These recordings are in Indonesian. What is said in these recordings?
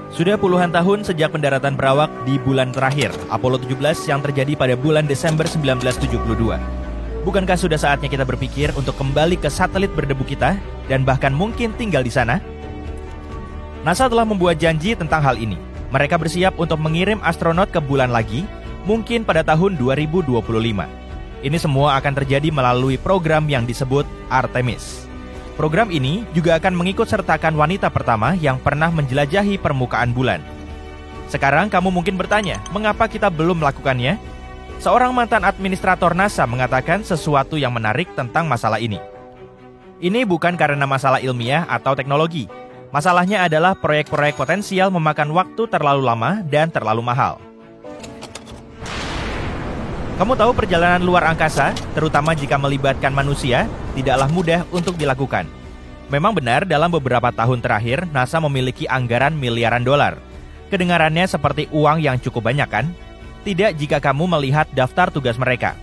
Sudah puluhan tahun sejak pendaratan perawak di bulan terakhir, Apollo 17 yang terjadi pada bulan Desember 1972. Bukankah sudah saatnya kita berpikir untuk kembali ke satelit berdebu kita dan bahkan mungkin tinggal di sana? NASA telah membuat janji tentang hal ini. Mereka bersiap untuk mengirim astronot ke bulan lagi, mungkin pada tahun 2025. Ini semua akan terjadi melalui program yang disebut Artemis. Program ini juga akan mengikut sertakan wanita pertama yang pernah menjelajahi permukaan bulan. Sekarang kamu mungkin bertanya, mengapa kita belum melakukannya? Seorang mantan administrator NASA mengatakan sesuatu yang menarik tentang masalah ini. Ini bukan karena masalah ilmiah atau teknologi. Masalahnya adalah proyek-proyek potensial memakan waktu terlalu lama dan terlalu mahal. Kamu tahu perjalanan luar angkasa, terutama jika melibatkan manusia, tidaklah mudah untuk dilakukan. Memang benar dalam beberapa tahun terakhir, NASA memiliki anggaran miliaran dolar. Kedengarannya seperti uang yang cukup banyak kan? Tidak jika kamu melihat daftar tugas mereka.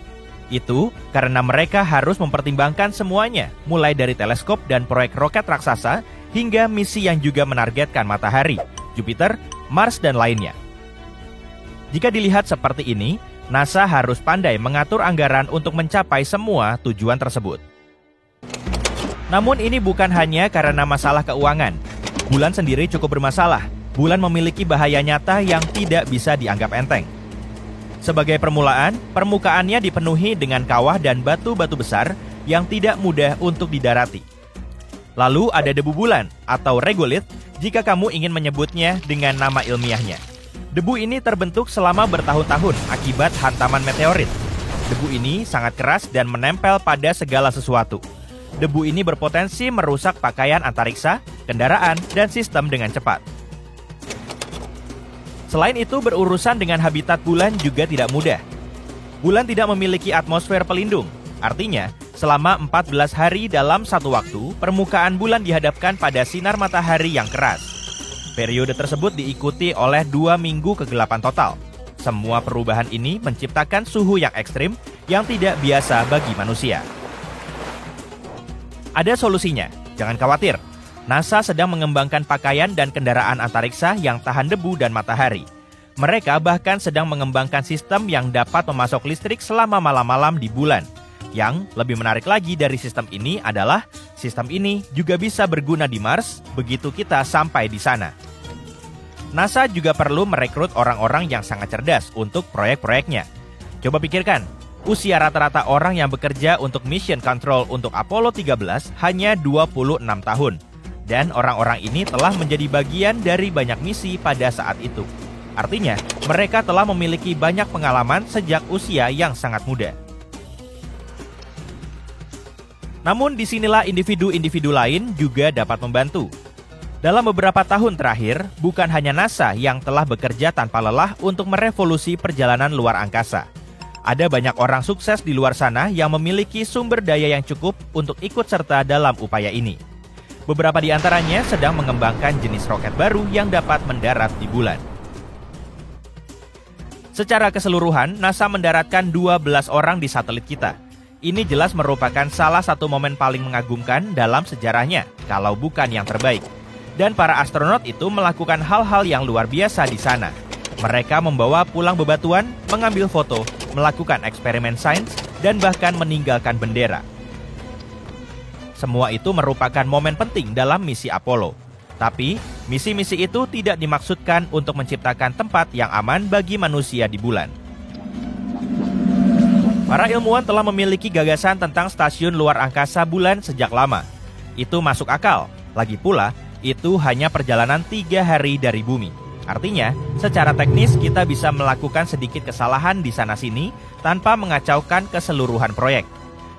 Itu karena mereka harus mempertimbangkan semuanya, mulai dari teleskop dan proyek roket raksasa, hingga misi yang juga menargetkan matahari, Jupiter, Mars, dan lainnya. Jika dilihat seperti ini, NASA harus pandai mengatur anggaran untuk mencapai semua tujuan tersebut. Namun ini bukan hanya karena masalah keuangan. Bulan sendiri cukup bermasalah. Bulan memiliki bahaya nyata yang tidak bisa dianggap enteng. Sebagai permulaan, permukaannya dipenuhi dengan kawah dan batu-batu besar yang tidak mudah untuk didarati. Lalu ada debu bulan atau regolith jika kamu ingin menyebutnya dengan nama ilmiahnya. Debu ini terbentuk selama bertahun-tahun akibat hantaman meteorit. Debu ini sangat keras dan menempel pada segala sesuatu. Debu ini berpotensi merusak pakaian antariksa, kendaraan, dan sistem dengan cepat. Selain itu, berurusan dengan habitat bulan juga tidak mudah. Bulan tidak memiliki atmosfer pelindung. Artinya, selama 14 hari dalam satu waktu, permukaan bulan dihadapkan pada sinar matahari yang keras. Periode tersebut diikuti oleh 2 minggu kegelapan total. Semua perubahan ini menciptakan suhu yang ekstrim yang tidak biasa bagi manusia. Ada solusinya, jangan khawatir. NASA sedang mengembangkan pakaian dan kendaraan antariksa yang tahan debu dan matahari. Mereka bahkan sedang mengembangkan sistem yang dapat memasok listrik selama malam-malam di bulan. Yang lebih menarik lagi dari sistem ini adalah sistem ini juga bisa berguna di Mars begitu kita sampai di sana. NASA juga perlu merekrut orang-orang yang sangat cerdas untuk proyek-proyeknya. Coba pikirkan, usia rata-rata orang yang bekerja untuk mission control untuk Apollo 13 hanya 26 tahun. Dan orang-orang ini telah menjadi bagian dari banyak misi pada saat itu. Artinya, mereka telah memiliki banyak pengalaman sejak usia yang sangat muda. Namun disinilah individu-individu lain juga dapat membantu. Dalam beberapa tahun terakhir, bukan hanya NASA yang telah bekerja tanpa lelah untuk merevolusi perjalanan luar angkasa. Ada banyak orang sukses di luar sana yang memiliki sumber daya yang cukup untuk ikut serta dalam upaya ini. Beberapa di antaranya sedang mengembangkan jenis roket baru yang dapat mendarat di bulan. Secara keseluruhan, NASA mendaratkan 12 orang di satelit kita. Ini jelas merupakan salah satu momen paling mengagumkan dalam sejarahnya, kalau bukan yang terbaik. Dan para astronot itu melakukan hal-hal yang luar biasa di sana. Mereka membawa pulang bebatuan, mengambil foto, melakukan eksperimen sains, dan bahkan meninggalkan bendera. Semua itu merupakan momen penting dalam misi Apollo. Tapi, misi-misi itu tidak dimaksudkan untuk menciptakan tempat yang aman bagi manusia di bulan. Para ilmuwan telah memiliki gagasan tentang stasiun luar angkasa bulan sejak lama. Itu masuk akal. Lagi pula, itu hanya perjalanan 3 hari dari bumi. Artinya, secara teknis kita bisa melakukan sedikit kesalahan di sana-sini tanpa mengacaukan keseluruhan proyek.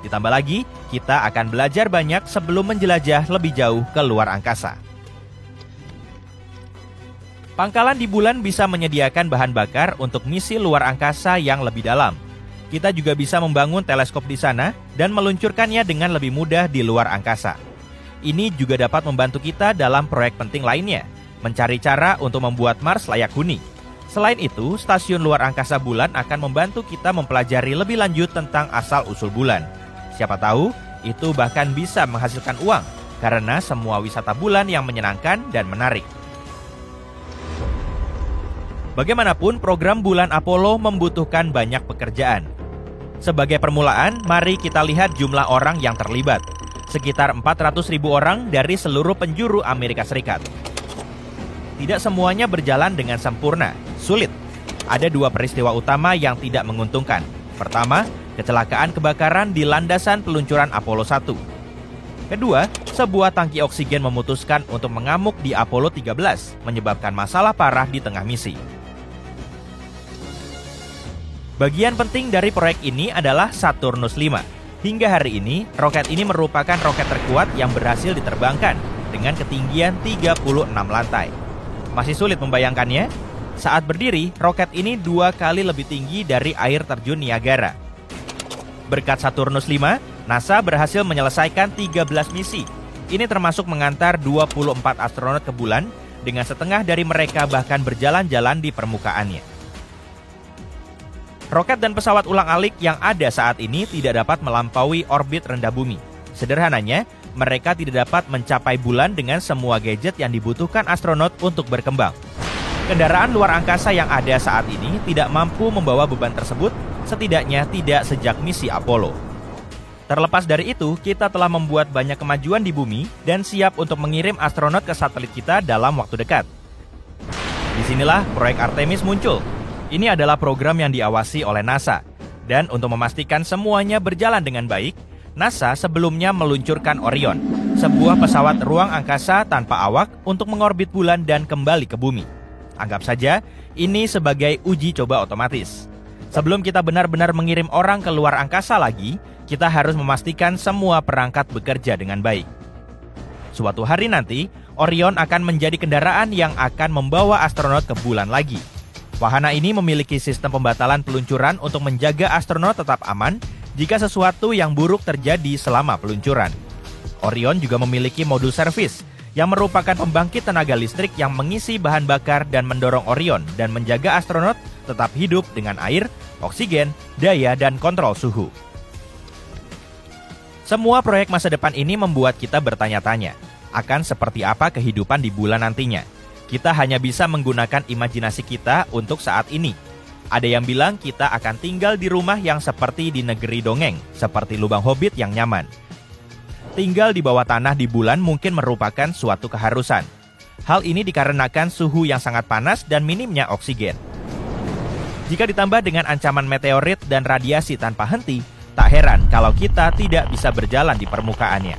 Ditambah lagi, kita akan belajar banyak sebelum menjelajah lebih jauh ke luar angkasa. Pangkalan di bulan bisa menyediakan bahan bakar untuk misi luar angkasa yang lebih dalam. Kita juga bisa membangun teleskop di sana dan meluncurkannya dengan lebih mudah di luar angkasa. Ini juga dapat membantu kita dalam proyek penting lainnya, mencari cara untuk membuat Mars layak huni. Selain itu, stasiun luar angkasa bulan akan membantu kita mempelajari lebih lanjut tentang asal-usul bulan. Siapa tahu, itu bahkan bisa menghasilkan uang, karena semua wisata bulan yang menyenangkan dan menarik. Bagaimanapun, program bulan Apollo membutuhkan banyak pekerjaan. Sebagai permulaan, mari kita lihat jumlah orang yang terlibat. Sekitar 400.000 orang dari seluruh penjuru Amerika Serikat. Tidak semuanya berjalan dengan sempurna, sulit. Ada dua peristiwa utama yang tidak menguntungkan. Pertama, kecelakaan kebakaran di landasan peluncuran Apollo 1. Kedua, sebuah tangki oksigen memutuskan untuk mengamuk di Apollo 13, menyebabkan masalah parah di tengah misi. Bagian penting dari proyek ini adalah Saturnus 5. Hingga hari ini, roket ini merupakan roket terkuat yang berhasil diterbangkan dengan ketinggian 36 lantai. Masih sulit membayangkannya? Saat berdiri, roket ini 2 kali lebih tinggi dari air terjun Niagara. Berkat Saturnus 5, NASA berhasil menyelesaikan 13 misi. Ini termasuk mengantar 24 astronot ke bulan, dengan setengah dari mereka bahkan berjalan-jalan di permukaannya. Roket dan pesawat ulang-alik yang ada saat ini tidak dapat melampaui orbit rendah bumi. Sederhananya, mereka tidak dapat mencapai bulan dengan semua gadget yang dibutuhkan astronot untuk berkembang. Kendaraan luar angkasa yang ada saat ini tidak mampu membawa beban tersebut, setidaknya tidak sejak misi Apollo. Terlepas dari itu, kita telah membuat banyak kemajuan di bumi dan siap untuk mengirim astronot ke satelit kita dalam waktu dekat. Disinilah proyek Artemis muncul. Ini adalah program yang diawasi oleh NASA. Dan untuk memastikan semuanya berjalan dengan baik, NASA sebelumnya meluncurkan Orion, sebuah pesawat ruang angkasa tanpa awak untuk mengorbit bulan dan kembali ke bumi. Anggap saja, ini sebagai uji coba otomatis. Sebelum kita benar-benar mengirim orang ke luar angkasa lagi, kita harus memastikan semua perangkat bekerja dengan baik. Suatu hari nanti, Orion akan menjadi kendaraan yang akan membawa astronot ke bulan lagi. Wahana ini memiliki sistem pembatalan peluncuran untuk menjaga astronot tetap aman jika sesuatu yang buruk terjadi selama peluncuran. Orion juga memiliki modul servis yang merupakan pembangkit tenaga listrik yang mengisi bahan bakar dan mendorong Orion dan menjaga astronot tetap hidup dengan air, oksigen, daya, dan kontrol suhu. Semua proyek masa depan ini membuat kita bertanya-tanya, akan seperti apa kehidupan di bulan nantinya. Kita hanya bisa menggunakan imajinasi kita untuk saat ini. Ada yang bilang kita akan tinggal di rumah yang seperti di negeri dongeng, seperti lubang hobbit yang nyaman. Tinggal di bawah tanah di bulan mungkin merupakan suatu keharusan. Hal ini dikarenakan suhu yang sangat panas dan minimnya oksigen. Jika ditambah dengan ancaman meteorit dan radiasi tanpa henti, tak heran kalau kita tidak bisa berjalan di permukaannya.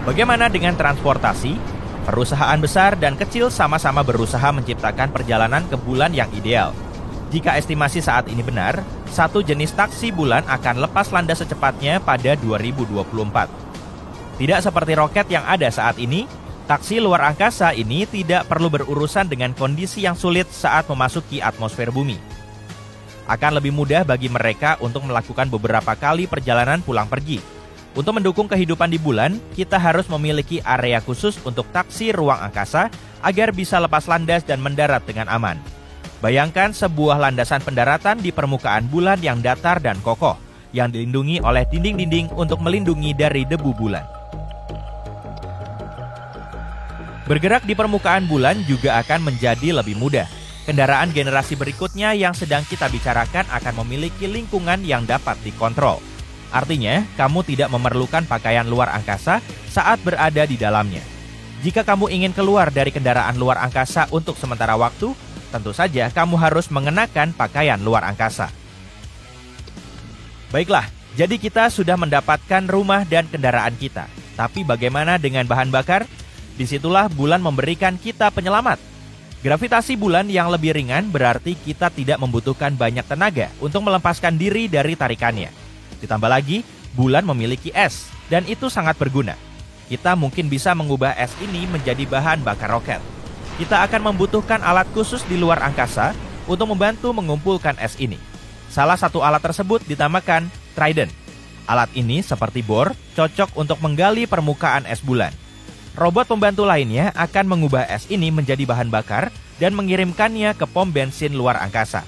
Bagaimana dengan transportasi? Perusahaan besar dan kecil sama-sama berusaha menciptakan perjalanan ke bulan yang ideal. Jika estimasi saat ini benar, satu jenis taksi bulan akan lepas landas secepatnya pada 2024. Tidak seperti roket yang ada saat ini, taksi luar angkasa ini tidak perlu berurusan dengan kondisi yang sulit saat memasuki atmosfer bumi. Akan lebih mudah bagi mereka untuk melakukan beberapa kali perjalanan pulang pergi. Untuk mendukung kehidupan di bulan, kita harus memiliki area khusus untuk taksi ruang angkasa agar bisa lepas landas dan mendarat dengan aman. Bayangkan sebuah landasan pendaratan di permukaan bulan yang datar dan kokoh, yang dilindungi oleh dinding-dinding untuk melindungi dari debu bulan. Bergerak di permukaan bulan juga akan menjadi lebih mudah. Kendaraan generasi berikutnya yang sedang kita bicarakan akan memiliki lingkungan yang dapat dikontrol. Artinya, kamu tidak memerlukan pakaian luar angkasa saat berada di dalamnya. Jika kamu ingin keluar dari kendaraan luar angkasa untuk sementara waktu, tentu saja kamu harus mengenakan pakaian luar angkasa. Baiklah, jadi kita sudah mendapatkan rumah dan kendaraan kita. Tapi bagaimana dengan bahan bakar? Disitulah bulan memberikan kita penyelamat. Gravitasi bulan yang lebih ringan berarti kita tidak membutuhkan banyak tenaga untuk melepaskan diri dari tarikannya. Ditambah lagi, bulan memiliki es, dan itu sangat berguna. Kita mungkin bisa mengubah es ini menjadi bahan bakar roket. Kita akan membutuhkan alat khusus di luar angkasa untuk membantu mengumpulkan es ini. Salah satu alat tersebut dinamakan Trident. Alat ini seperti bor, cocok untuk menggali permukaan es bulan. Robot pembantu lainnya akan mengubah es ini menjadi bahan bakar dan mengirimkannya ke pom bensin luar angkasa.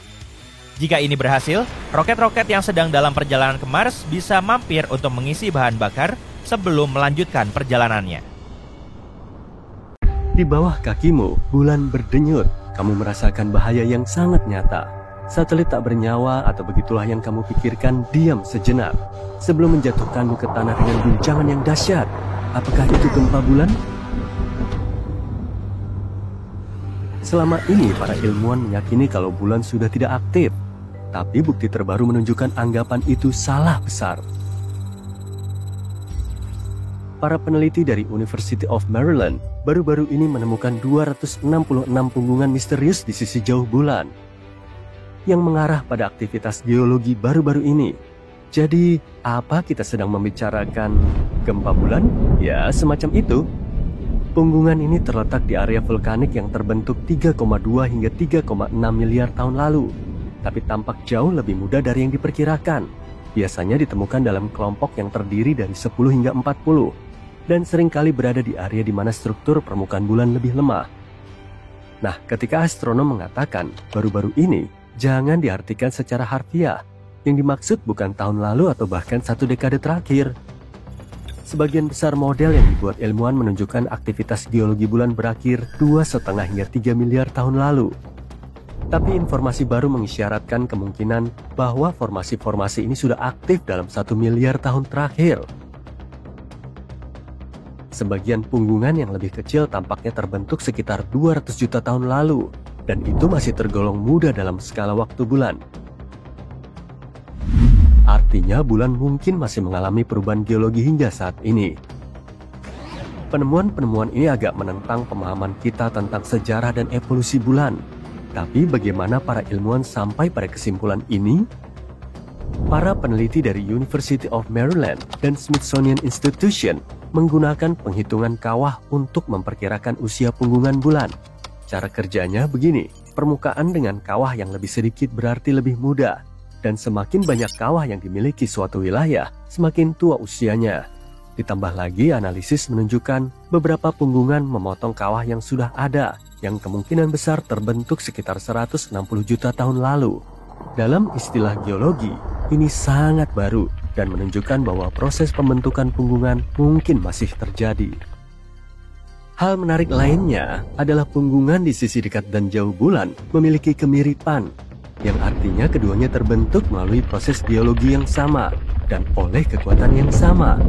Jika ini berhasil, roket-roket yang sedang dalam perjalanan ke Mars bisa mampir untuk mengisi bahan bakar sebelum melanjutkan perjalanannya. Di bawah kakimu, bulan berdenyut. Kamu merasakan bahaya yang sangat nyata. Satelit tak bernyawa atau begitulah yang kamu pikirkan diam sejenak sebelum menjatuhkanmu ke tanah dengan guncangan yang dahsyat. Apakah itu gempa bulan? Selama ini para ilmuwan meyakini kalau bulan sudah tidak aktif. Tapi bukti terbaru menunjukkan anggapan itu salah besar. Para peneliti dari University of Maryland baru-baru ini menemukan 266 punggungan misterius di sisi jauh bulan yang mengarah pada aktivitas geologi baru-baru ini. Jadi, apa kita sedang membicarakan gempa bulan? Ya, semacam itu. Punggungan ini terletak di area vulkanik yang terbentuk 3,2 hingga 3,6 miliar tahun lalu, tapi tampak jauh lebih muda dari yang diperkirakan. Biasanya ditemukan dalam kelompok yang terdiri dari 10 hingga 40, dan seringkali berada di area di mana struktur permukaan bulan lebih lemah. Nah, ketika astronom mengatakan baru-baru ini, jangan diartikan secara harfiah. Yang dimaksud bukan tahun lalu atau bahkan 1 dekade terakhir. Sebagian besar model yang dibuat ilmuwan menunjukkan aktivitas geologi bulan berakhir 2,5 hingga 3 miliar tahun lalu. Tapi informasi baru mengisyaratkan kemungkinan bahwa formasi-formasi ini sudah aktif dalam 1 miliar tahun terakhir. Sebagian punggungan yang lebih kecil tampaknya terbentuk sekitar 200 juta tahun lalu, dan itu masih tergolong muda dalam skala waktu bulan. Artinya bulan mungkin masih mengalami perubahan geologi hingga saat ini. Penemuan-penemuan ini agak menentang pemahaman kita tentang sejarah dan evolusi bulan. Tapi bagaimana para ilmuwan sampai pada kesimpulan ini? Para peneliti dari University of Maryland dan Smithsonian Institution menggunakan penghitungan kawah untuk memperkirakan usia punggungan bulan. Cara kerjanya begini, permukaan dengan kawah yang lebih sedikit berarti lebih muda. Dan semakin banyak kawah yang dimiliki suatu wilayah, semakin tua usianya. Ditambah lagi analisis menunjukkan beberapa punggungan memotong kawah yang sudah ada, yang kemungkinan besar terbentuk sekitar 160 juta tahun lalu. Dalam istilah geologi, ini sangat baru dan menunjukkan bahwa proses pembentukan punggungan mungkin masih terjadi. Hal menarik lainnya adalah punggungan di sisi dekat dan jauh bulan memiliki kemiripan, yang artinya keduanya terbentuk melalui proses geologi yang sama dan oleh kekuatan yang sama.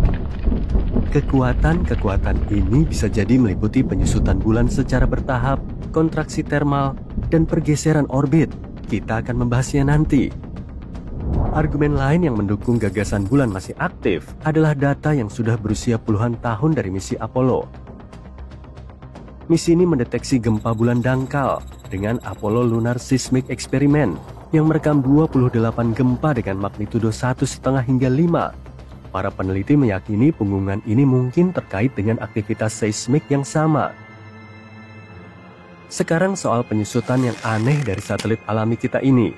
Kekuatan-kekuatan ini bisa jadi meliputi penyusutan bulan secara bertahap, kontraksi termal, dan pergeseran orbit. Kita akan membahasnya nanti. Argumen lain yang mendukung gagasan bulan masih aktif adalah data yang sudah berusia puluhan tahun dari misi Apollo. Misi ini mendeteksi gempa bulan dangkal dengan Apollo Lunar Seismic Experiment yang merekam 28 gempa dengan magnitudo 1,5 hingga 5. Para peneliti meyakini punggungan ini mungkin terkait dengan aktivitas seismik yang sama. Sekarang soal penyusutan yang aneh dari satelit alami kita ini.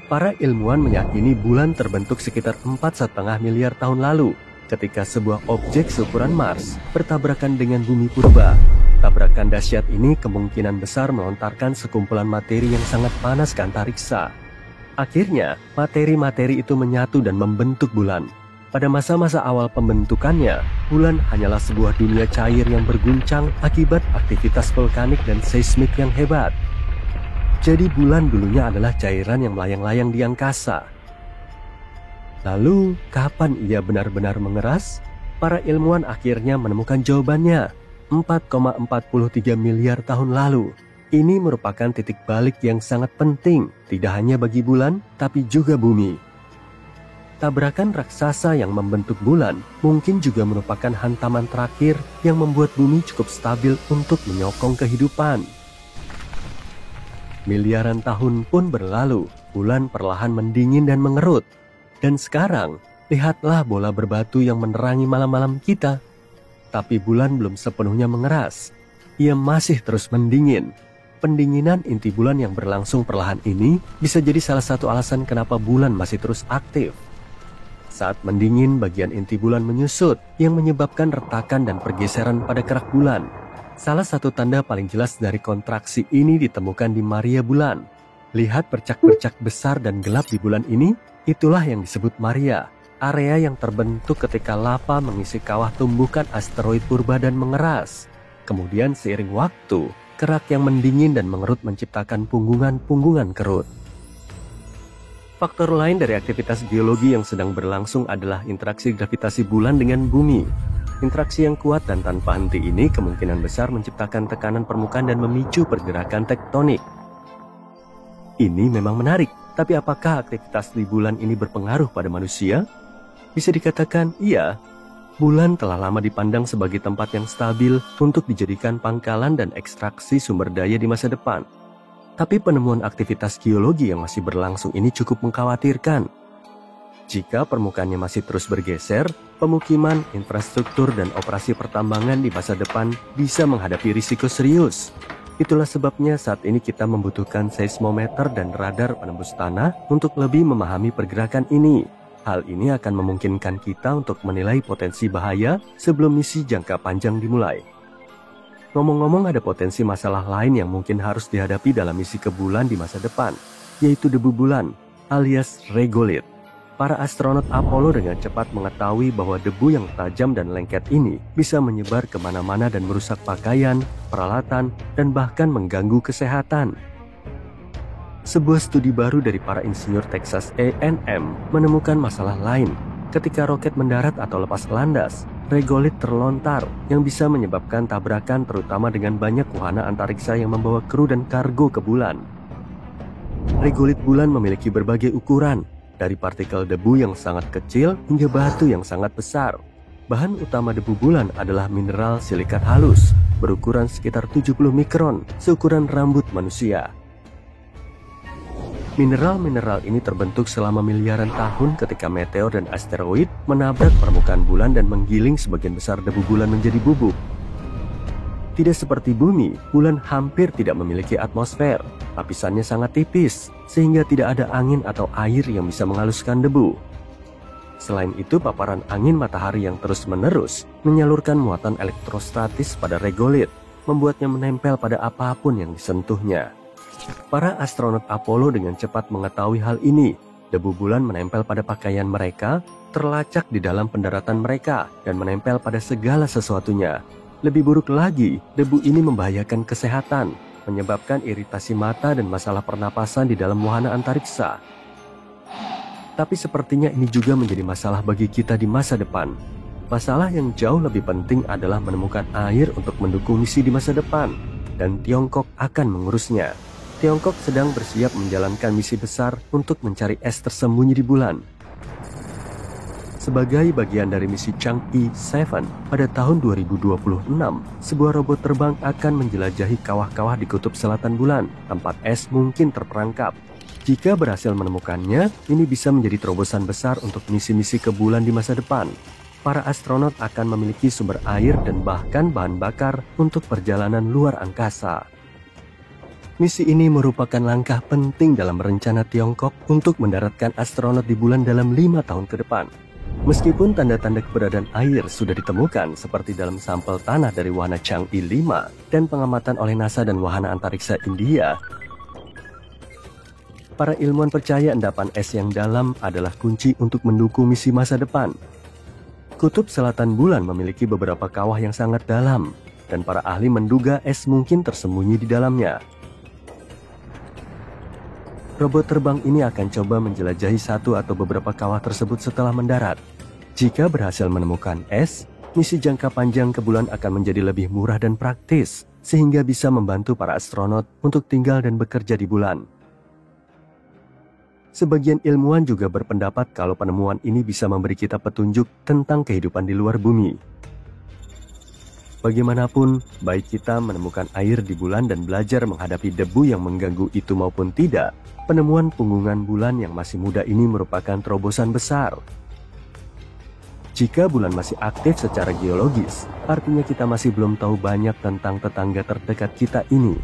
Para ilmuwan meyakini bulan terbentuk sekitar 4,5 miliar tahun lalu ketika sebuah objek seukuran Mars bertabrakan dengan bumi purba. Tabrakan dahsyat ini kemungkinan besar melontarkan sekumpulan materi yang sangat panas ke antariksa. Akhirnya, materi-materi itu menyatu dan membentuk bulan. Pada masa-masa awal pembentukannya, bulan hanyalah sebuah dunia cair yang berguncang akibat aktivitas vulkanik dan seismik yang hebat. Jadi bulan dulunya adalah cairan yang melayang-layang di angkasa. Lalu, kapan ia benar-benar mengeras? Para ilmuwan akhirnya menemukan jawabannya. 4,43 miliar tahun lalu. Ini merupakan titik balik yang sangat penting, tidak hanya bagi bulan, tapi juga bumi. Tabrakan raksasa yang membentuk bulan mungkin juga merupakan hantaman terakhir yang membuat bumi cukup stabil untuk menyokong kehidupan. Miliaran tahun pun berlalu, bulan perlahan mendingin dan mengerut. Dan sekarang, lihatlah bola berbatu yang menerangi malam-malam kita. Tapi bulan belum sepenuhnya mengeras. Ia masih terus mendingin. Pendinginan inti bulan yang berlangsung perlahan ini bisa jadi salah satu alasan kenapa bulan masih terus aktif. Saat mendingin, bagian inti bulan menyusut yang menyebabkan retakan dan pergeseran pada kerak bulan. Salah satu tanda paling jelas dari kontraksi ini ditemukan di Maria Bulan. Lihat bercak-bercak besar dan gelap di bulan ini, itulah yang disebut Maria. Area yang terbentuk ketika lava mengisi kawah tumbukan asteroid purba dan mengeras. Kemudian seiring waktu, kerak yang mendingin dan mengerut menciptakan punggungan-punggungan kerut. Faktor lain dari aktivitas geologi yang sedang berlangsung adalah interaksi gravitasi bulan dengan bumi. Interaksi yang kuat dan tanpa henti ini kemungkinan besar menciptakan tekanan permukaan dan memicu pergerakan tektonik. Ini memang menarik, tapi apakah aktivitas di bulan ini berpengaruh pada manusia? Bisa dikatakan iya. Bulan telah lama dipandang sebagai tempat yang stabil untuk dijadikan pangkalan dan ekstraksi sumber daya di masa depan. Tapi penemuan aktivitas geologi yang masih berlangsung ini cukup mengkhawatirkan. Jika permukaannya masih terus bergeser, pemukiman, infrastruktur, dan operasi pertambangan di masa depan bisa menghadapi risiko serius. Itulah sebabnya saat ini kita membutuhkan seismometer dan radar penembus tanah untuk lebih memahami pergerakan ini. Hal ini akan memungkinkan kita untuk menilai potensi bahaya sebelum misi jangka panjang dimulai. Ngomong-ngomong, ada potensi masalah lain yang mungkin harus dihadapi dalam misi ke bulan di masa depan, yaitu debu bulan alias regolith. Para astronot Apollo dengan cepat mengetahui bahwa debu yang tajam dan lengket ini bisa menyebar kemana-mana dan merusak pakaian, peralatan, dan bahkan mengganggu kesehatan. Sebuah studi baru dari para insinyur Texas A&M menemukan masalah lain. Ketika roket mendarat atau lepas landas, regolith terlontar yang bisa menyebabkan tabrakan terutama dengan banyak wahana antariksa yang membawa kru dan kargo ke bulan. Regolith bulan memiliki berbagai ukuran, dari partikel debu yang sangat kecil hingga batu yang sangat besar. Bahan utama debu bulan adalah mineral silikat halus, berukuran sekitar 70 mikron, seukuran rambut manusia. Mineral-mineral ini terbentuk selama miliaran tahun ketika meteor dan asteroid menabrak permukaan bulan dan menggiling sebagian besar debu bulan menjadi bubuk. Tidak seperti bumi, bulan hampir tidak memiliki atmosfer. Lapisannya sangat tipis, sehingga tidak ada angin atau air yang bisa menghaluskan debu. Selain itu, paparan angin matahari yang terus-menerus menyalurkan muatan elektrostatis pada regolith, membuatnya menempel pada apapun yang disentuhnya. Para astronot Apollo dengan cepat mengetahui hal ini. Debu bulan menempel pada pakaian mereka, terlacak di dalam pendaratan mereka, dan menempel pada segala sesuatunya. Lebih buruk lagi, debu ini membahayakan kesehatan, menyebabkan iritasi mata dan masalah pernapasan di dalam wahana antariksa. Tapi sepertinya ini juga menjadi masalah bagi kita di masa depan. Masalah yang jauh lebih penting adalah menemukan air untuk mendukung misi di masa depan, dan Tiongkok akan mengurusnya. Tiongkok sedang bersiap menjalankan misi besar untuk mencari es tersembunyi di bulan. Sebagai bagian dari misi Chang'e 7 pada tahun 2026, sebuah robot terbang akan menjelajahi kawah-kawah di kutub selatan bulan, tempat es mungkin terperangkap. Jika berhasil menemukannya, ini bisa menjadi terobosan besar untuk misi-misi ke bulan di masa depan. Para astronot akan memiliki sumber air dan bahkan bahan bakar untuk perjalanan luar angkasa. Misi ini merupakan langkah penting dalam rencana Tiongkok untuk mendaratkan astronot di bulan dalam 5 tahun ke depan. Meskipun tanda-tanda keberadaan air sudah ditemukan seperti dalam sampel tanah dari wahana Chang'e 5 dan pengamatan oleh NASA dan wahana antariksa India, para ilmuwan percaya endapan es yang dalam adalah kunci untuk mendukung misi masa depan. Kutub selatan bulan memiliki beberapa kawah yang sangat dalam, dan para ahli menduga es mungkin tersembunyi di dalamnya. Robot terbang ini akan coba menjelajahi satu atau beberapa kawah tersebut setelah mendarat. Jika berhasil menemukan es, misi jangka panjang ke bulan akan menjadi lebih murah dan praktis, sehingga bisa membantu para astronot untuk tinggal dan bekerja di bulan. Sebagian ilmuwan juga berpendapat kalau penemuan ini bisa memberi kita petunjuk tentang kehidupan di luar bumi. Bagaimanapun, baik kita menemukan air di bulan dan belajar menghadapi debu yang mengganggu itu maupun tidak, penemuan punggungan bulan yang masih muda ini merupakan terobosan besar. Jika bulan masih aktif secara geologis, artinya kita masih belum tahu banyak tentang tetangga terdekat kita ini.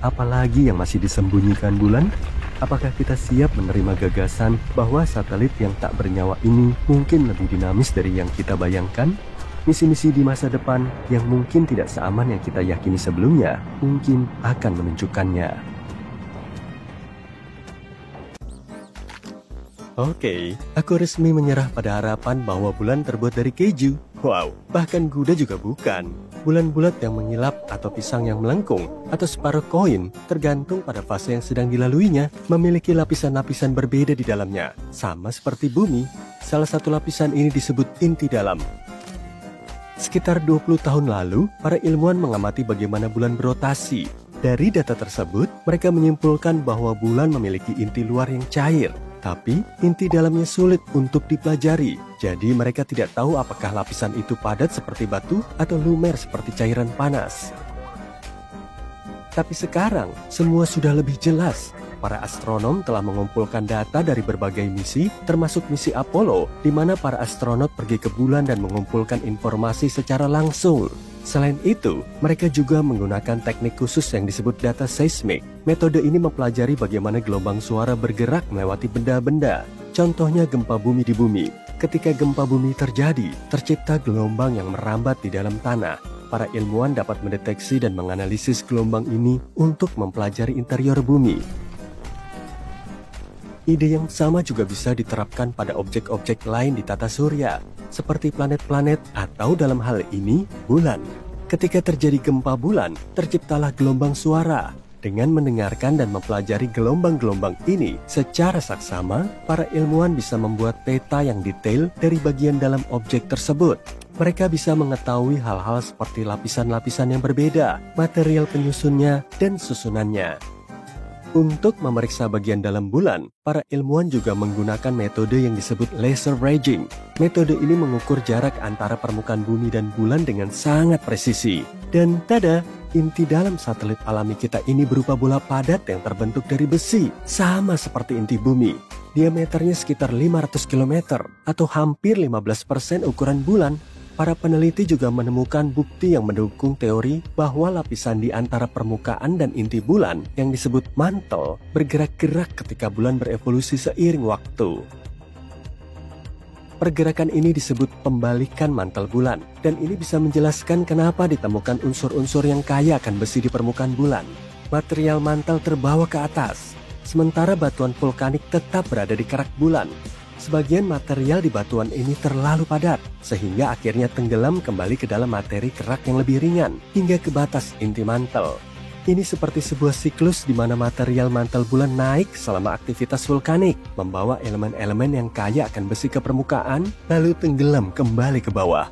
Apalagi yang masih disembunyikan bulan? Apakah kita siap menerima gagasan bahwa satelit yang tak bernyawa ini mungkin lebih dinamis dari yang kita bayangkan? Misi-misi di masa depan yang mungkin tidak seaman yang kita yakini sebelumnya mungkin akan menunjukkannya. Oke, aku resmi menyerah pada harapan bahwa bulan terbuat dari keju. Wow, bahkan kuda juga bukan. Bulan bulat yang mengilap atau pisang yang melengkung atau separuh koin tergantung pada fase yang sedang dilaluinya memiliki lapisan-lapisan berbeda di dalamnya. Sama seperti bumi, salah satu lapisan ini disebut inti dalam. Sekitar 20 tahun lalu, para ilmuwan mengamati bagaimana bulan berotasi. Dari data tersebut, mereka menyimpulkan bahwa bulan memiliki inti luar yang cair. Tapi, inti dalamnya sulit untuk dipelajari. Jadi, mereka tidak tahu apakah lapisan itu padat seperti batu atau lumer seperti cairan panas. Tapi sekarang, semua sudah lebih jelas. Para astronom telah mengumpulkan data dari berbagai misi, termasuk misi Apollo, di mana para astronot pergi ke bulan dan mengumpulkan informasi secara langsung. Selain itu, mereka juga menggunakan teknik khusus yang disebut data seismik. Metode ini mempelajari bagaimana gelombang suara bergerak melewati benda-benda. Contohnya gempa bumi di bumi. Ketika gempa bumi terjadi, tercipta gelombang yang merambat di dalam tanah. Para ilmuwan dapat mendeteksi dan menganalisis gelombang ini untuk mempelajari interior bumi. Ide yang sama juga bisa diterapkan pada objek-objek lain di tata surya, seperti planet-planet atau dalam hal ini, bulan. Ketika terjadi gempa bulan, terciptalah gelombang suara. Dengan mendengarkan dan mempelajari gelombang-gelombang ini secara saksama, para ilmuwan bisa membuat peta yang detail dari bagian dalam objek tersebut. Mereka bisa mengetahui hal-hal seperti lapisan-lapisan yang berbeda, material penyusunnya, dan susunannya. Untuk memeriksa bagian dalam bulan, para ilmuwan juga menggunakan metode yang disebut laser ranging. Metode ini mengukur jarak antara permukaan bumi dan bulan dengan sangat presisi. Dan tada, inti dalam satelit alami kita ini berupa bola padat yang terbentuk dari besi, sama seperti inti bumi. Diameternya sekitar 500 km atau hampir 15% ukuran bulan. Para peneliti juga menemukan bukti yang mendukung teori bahwa lapisan di antara permukaan dan inti bulan yang disebut mantel bergerak-gerak ketika bulan berevolusi seiring waktu. Pergerakan ini disebut pembalikan mantel bulan, dan ini bisa menjelaskan kenapa ditemukan unsur-unsur yang kaya akan besi di permukaan bulan. Material mantel terbawa ke atas, sementara batuan vulkanik tetap berada di kerak bulan. Sebagian material di batuan ini terlalu padat, sehingga akhirnya tenggelam kembali ke dalam materi kerak yang lebih ringan, hingga ke batas inti mantel. Ini seperti sebuah siklus di mana material mantel bulan naik selama aktivitas vulkanik, membawa elemen-elemen yang kaya akan besi ke permukaan, lalu tenggelam kembali ke bawah.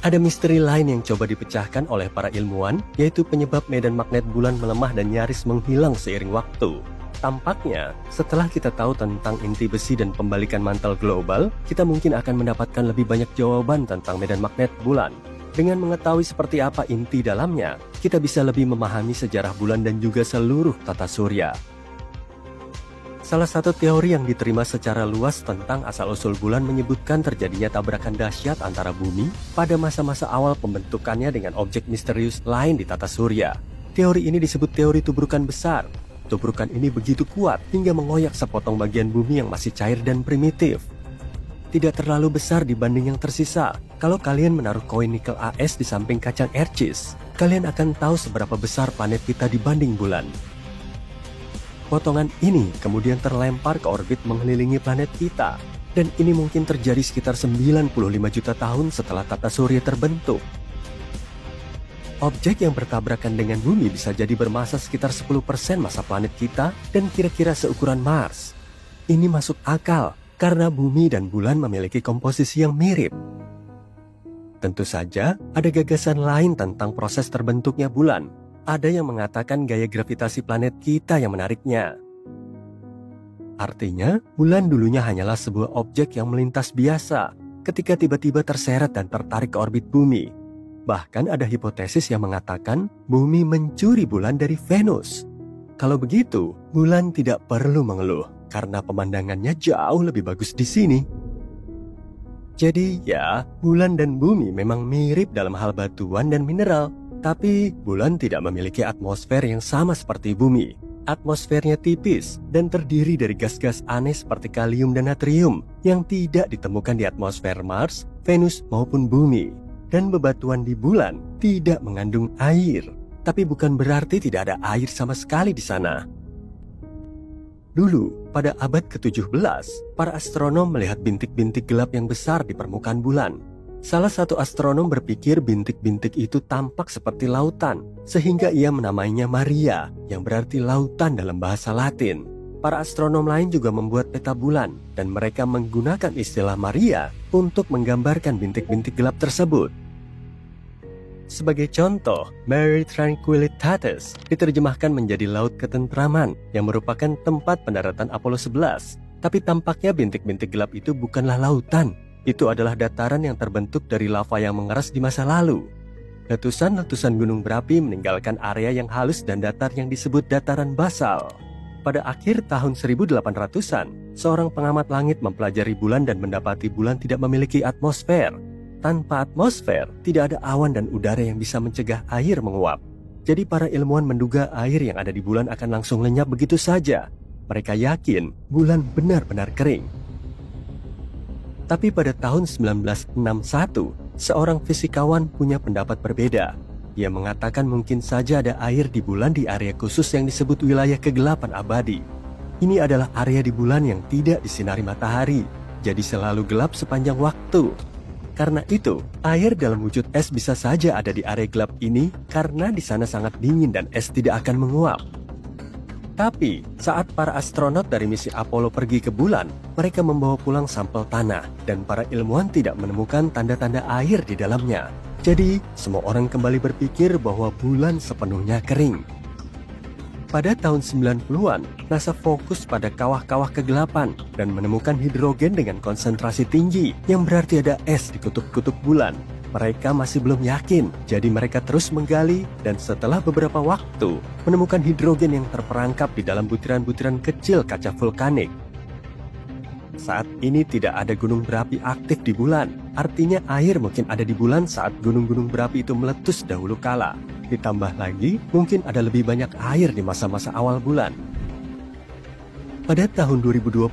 Ada misteri lain yang coba dipecahkan oleh para ilmuwan, yaitu penyebab medan magnet bulan melemah dan nyaris menghilang seiring waktu. Tampaknya, setelah kita tahu tentang inti besi dan pembalikan mantel global, kita mungkin akan mendapatkan lebih banyak jawaban tentang medan magnet bulan. Dengan mengetahui seperti apa inti dalamnya, kita bisa lebih memahami sejarah bulan dan juga seluruh tata surya. Salah satu teori yang diterima secara luas tentang asal-usul bulan menyebutkan terjadinya tabrakan dahsyat antara bumi pada masa-masa awal pembentukannya dengan objek misterius lain di tata surya. Teori ini disebut teori tubrukan besar. Tubrukan ini begitu kuat hingga mengoyak sepotong bagian bumi yang masih cair dan primitif. Tidak terlalu besar dibanding yang tersisa. Kalau kalian menaruh koin nikel AS di samping kacang ercis, kalian akan tahu seberapa besar planet kita dibanding bulan. Potongan ini kemudian terlempar ke orbit mengelilingi planet kita. Dan ini mungkin terjadi sekitar 95 juta tahun setelah tata surya terbentuk. Objek yang bertabrakan dengan bumi bisa jadi bermasa sekitar 10% masa planet kita dan kira-kira seukuran Mars. Ini masuk akal karena bumi dan bulan memiliki komposisi yang mirip. Tentu saja, ada gagasan lain tentang proses terbentuknya bulan. Ada yang mengatakan gaya gravitasi planet kita yang menariknya. Artinya, bulan dulunya hanyalah sebuah objek yang melintas biasa ketika tiba-tiba terseret dan tertarik ke orbit bumi. Bahkan ada hipotesis yang mengatakan bumi mencuri bulan dari Venus. Kalau begitu, bulan tidak perlu mengeluh karena pemandangannya jauh lebih bagus di sini. Jadi ya, bulan dan bumi memang mirip dalam hal batuan dan mineral, tapi bulan tidak memiliki atmosfer yang sama seperti bumi. Atmosfernya tipis dan terdiri dari gas-gas aneh seperti kalium dan natrium yang tidak ditemukan di atmosfer Mars, Venus maupun bumi. Dan bebatuan di bulan tidak mengandung air, tapi bukan berarti tidak ada air sama sekali di sana. Dulu, pada abad ke-17, para astronom melihat bintik-bintik gelap yang besar di permukaan bulan. Salah satu astronom berpikir bintik-bintik itu tampak seperti lautan, sehingga ia menamainya Maria, yang berarti lautan dalam bahasa Latin. Para astronom lain juga membuat peta bulan, dan mereka menggunakan istilah Maria untuk menggambarkan bintik-bintik gelap tersebut. Sebagai contoh, Mare Tranquillitatis diterjemahkan menjadi Laut Ketentraman, yang merupakan tempat pendaratan Apollo 11. Tapi tampaknya bintik-bintik gelap itu bukanlah lautan. Itu adalah dataran yang terbentuk dari lava yang mengeras di masa lalu. Letusan-letusan gunung berapi meninggalkan area yang halus dan datar yang disebut dataran basal. Pada akhir tahun 1800-an, seorang pengamat langit mempelajari bulan dan mendapati bulan tidak memiliki atmosfer. Tanpa atmosfer, tidak ada awan dan udara yang bisa mencegah air menguap. Jadi para ilmuwan menduga air yang ada di bulan akan langsung lenyap begitu saja. Mereka yakin bulan benar-benar kering. Tapi pada tahun 1961, seorang fisikawan punya pendapat berbeda. Dia mengatakan mungkin saja ada air di bulan di area khusus yang disebut wilayah kegelapan abadi. Ini adalah area di bulan yang tidak disinari matahari, jadi selalu gelap sepanjang waktu. Karena itu, air dalam wujud es bisa saja ada di area gelap ini karena di sana sangat dingin dan es tidak akan menguap. Tapi, saat para astronot dari misi Apollo pergi ke bulan, mereka membawa pulang sampel tanah dan para ilmuwan tidak menemukan tanda-tanda air di dalamnya. Jadi, semua orang kembali berpikir bahwa bulan sepenuhnya kering. Pada tahun 90-an, NASA fokus pada kawah-kawah kegelapan dan menemukan hidrogen dengan konsentrasi tinggi yang berarti ada es di kutub-kutub bulan. Mereka masih belum yakin, jadi mereka terus menggali dan setelah beberapa waktu menemukan hidrogen yang terperangkap di dalam butiran-butiran kecil kaca vulkanik. Saat ini tidak ada gunung berapi aktif di bulan, artinya air mungkin ada di bulan saat gunung-gunung berapi itu meletus dahulu kala. Ditambah lagi, mungkin ada lebih banyak air di masa-masa awal bulan. Pada tahun 2020,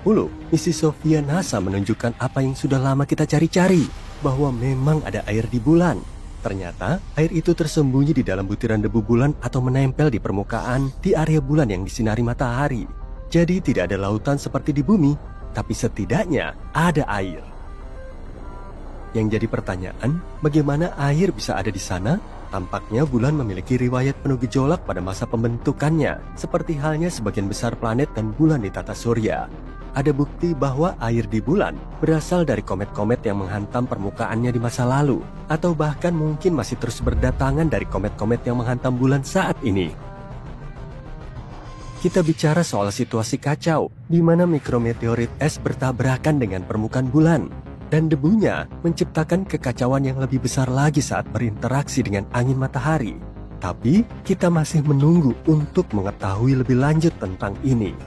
misi Sofia NASA menunjukkan apa yang sudah lama kita cari-cari, bahwa memang ada air di bulan. Ternyata, air itu tersembunyi di dalam butiran debu bulan atau menempel di permukaan di area bulan yang disinari matahari. Jadi tidak ada lautan seperti di bumi, tapi setidaknya ada air. Yang jadi pertanyaan, bagaimana air bisa ada di sana? Tampaknya bulan memiliki riwayat penuh gejolak pada masa pembentukannya, seperti halnya sebagian besar planet dan bulan di tata surya. Ada bukti bahwa air di bulan berasal dari komet-komet yang menghantam permukaannya di masa lalu, atau bahkan mungkin masih terus berdatangan dari komet-komet yang menghantam bulan saat ini. Kita bicara soal situasi kacau, di mana mikrometeorit es bertabrakan dengan permukaan bulan, dan debunya menciptakan kekacauan yang lebih besar lagi saat berinteraksi dengan angin matahari. Tapi, kita masih menunggu untuk mengetahui lebih lanjut tentang ini.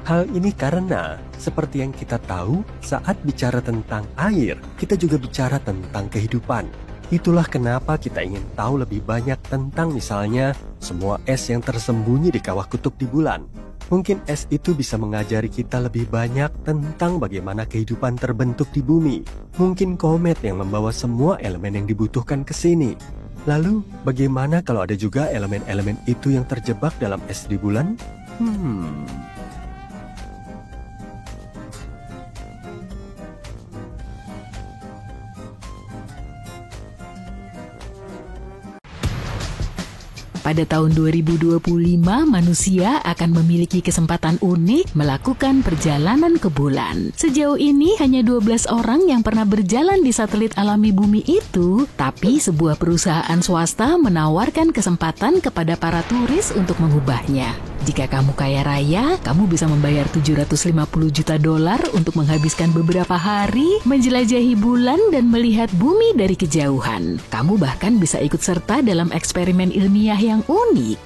Hal ini karena, seperti yang kita tahu, saat bicara tentang air, kita juga bicara tentang kehidupan. Itulah kenapa kita ingin tahu lebih banyak tentang misalnya semua es yang tersembunyi di kawah kutub di bulan. Mungkin es itu bisa mengajari kita lebih banyak tentang bagaimana kehidupan terbentuk di bumi. Mungkin komet yang membawa semua elemen yang dibutuhkan ke sini. Lalu, bagaimana kalau ada juga elemen-elemen itu yang terjebak dalam es di bulan? Pada tahun 2025, manusia akan memiliki kesempatan unik melakukan perjalanan ke bulan. Sejauh ini hanya 12 orang yang pernah berjalan di satelit alami bumi itu, tapi sebuah perusahaan swasta menawarkan kesempatan kepada para turis untuk mengubahnya. Jika kamu kaya raya, kamu bisa membayar $750 juta untuk menghabiskan beberapa hari menjelajahi bulan dan melihat bumi dari kejauhan. Kamu bahkan bisa ikut serta dalam eksperimen ilmiah yang unik.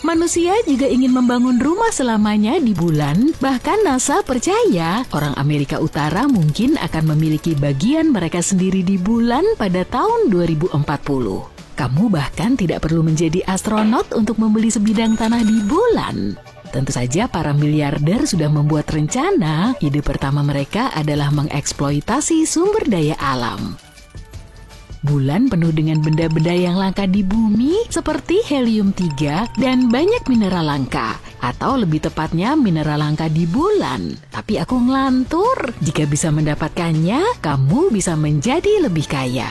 Manusia juga ingin membangun rumah selamanya di bulan. Bahkan NASA percaya orang Amerika Utara mungkin akan memiliki bagian mereka sendiri di bulan pada tahun 2040. Kamu bahkan tidak perlu menjadi astronot untuk membeli sebidang tanah di bulan. Tentu saja para miliarder sudah membuat rencana. Ide pertama mereka adalah mengeksploitasi sumber daya alam. Bulan penuh dengan benda-benda yang langka di bumi seperti helium-3 dan banyak mineral langka. atau lebih tepatnya mineral langka di bulan. Tapi aku ngelantur, jika bisa mendapatkannya, kamu bisa menjadi lebih kaya.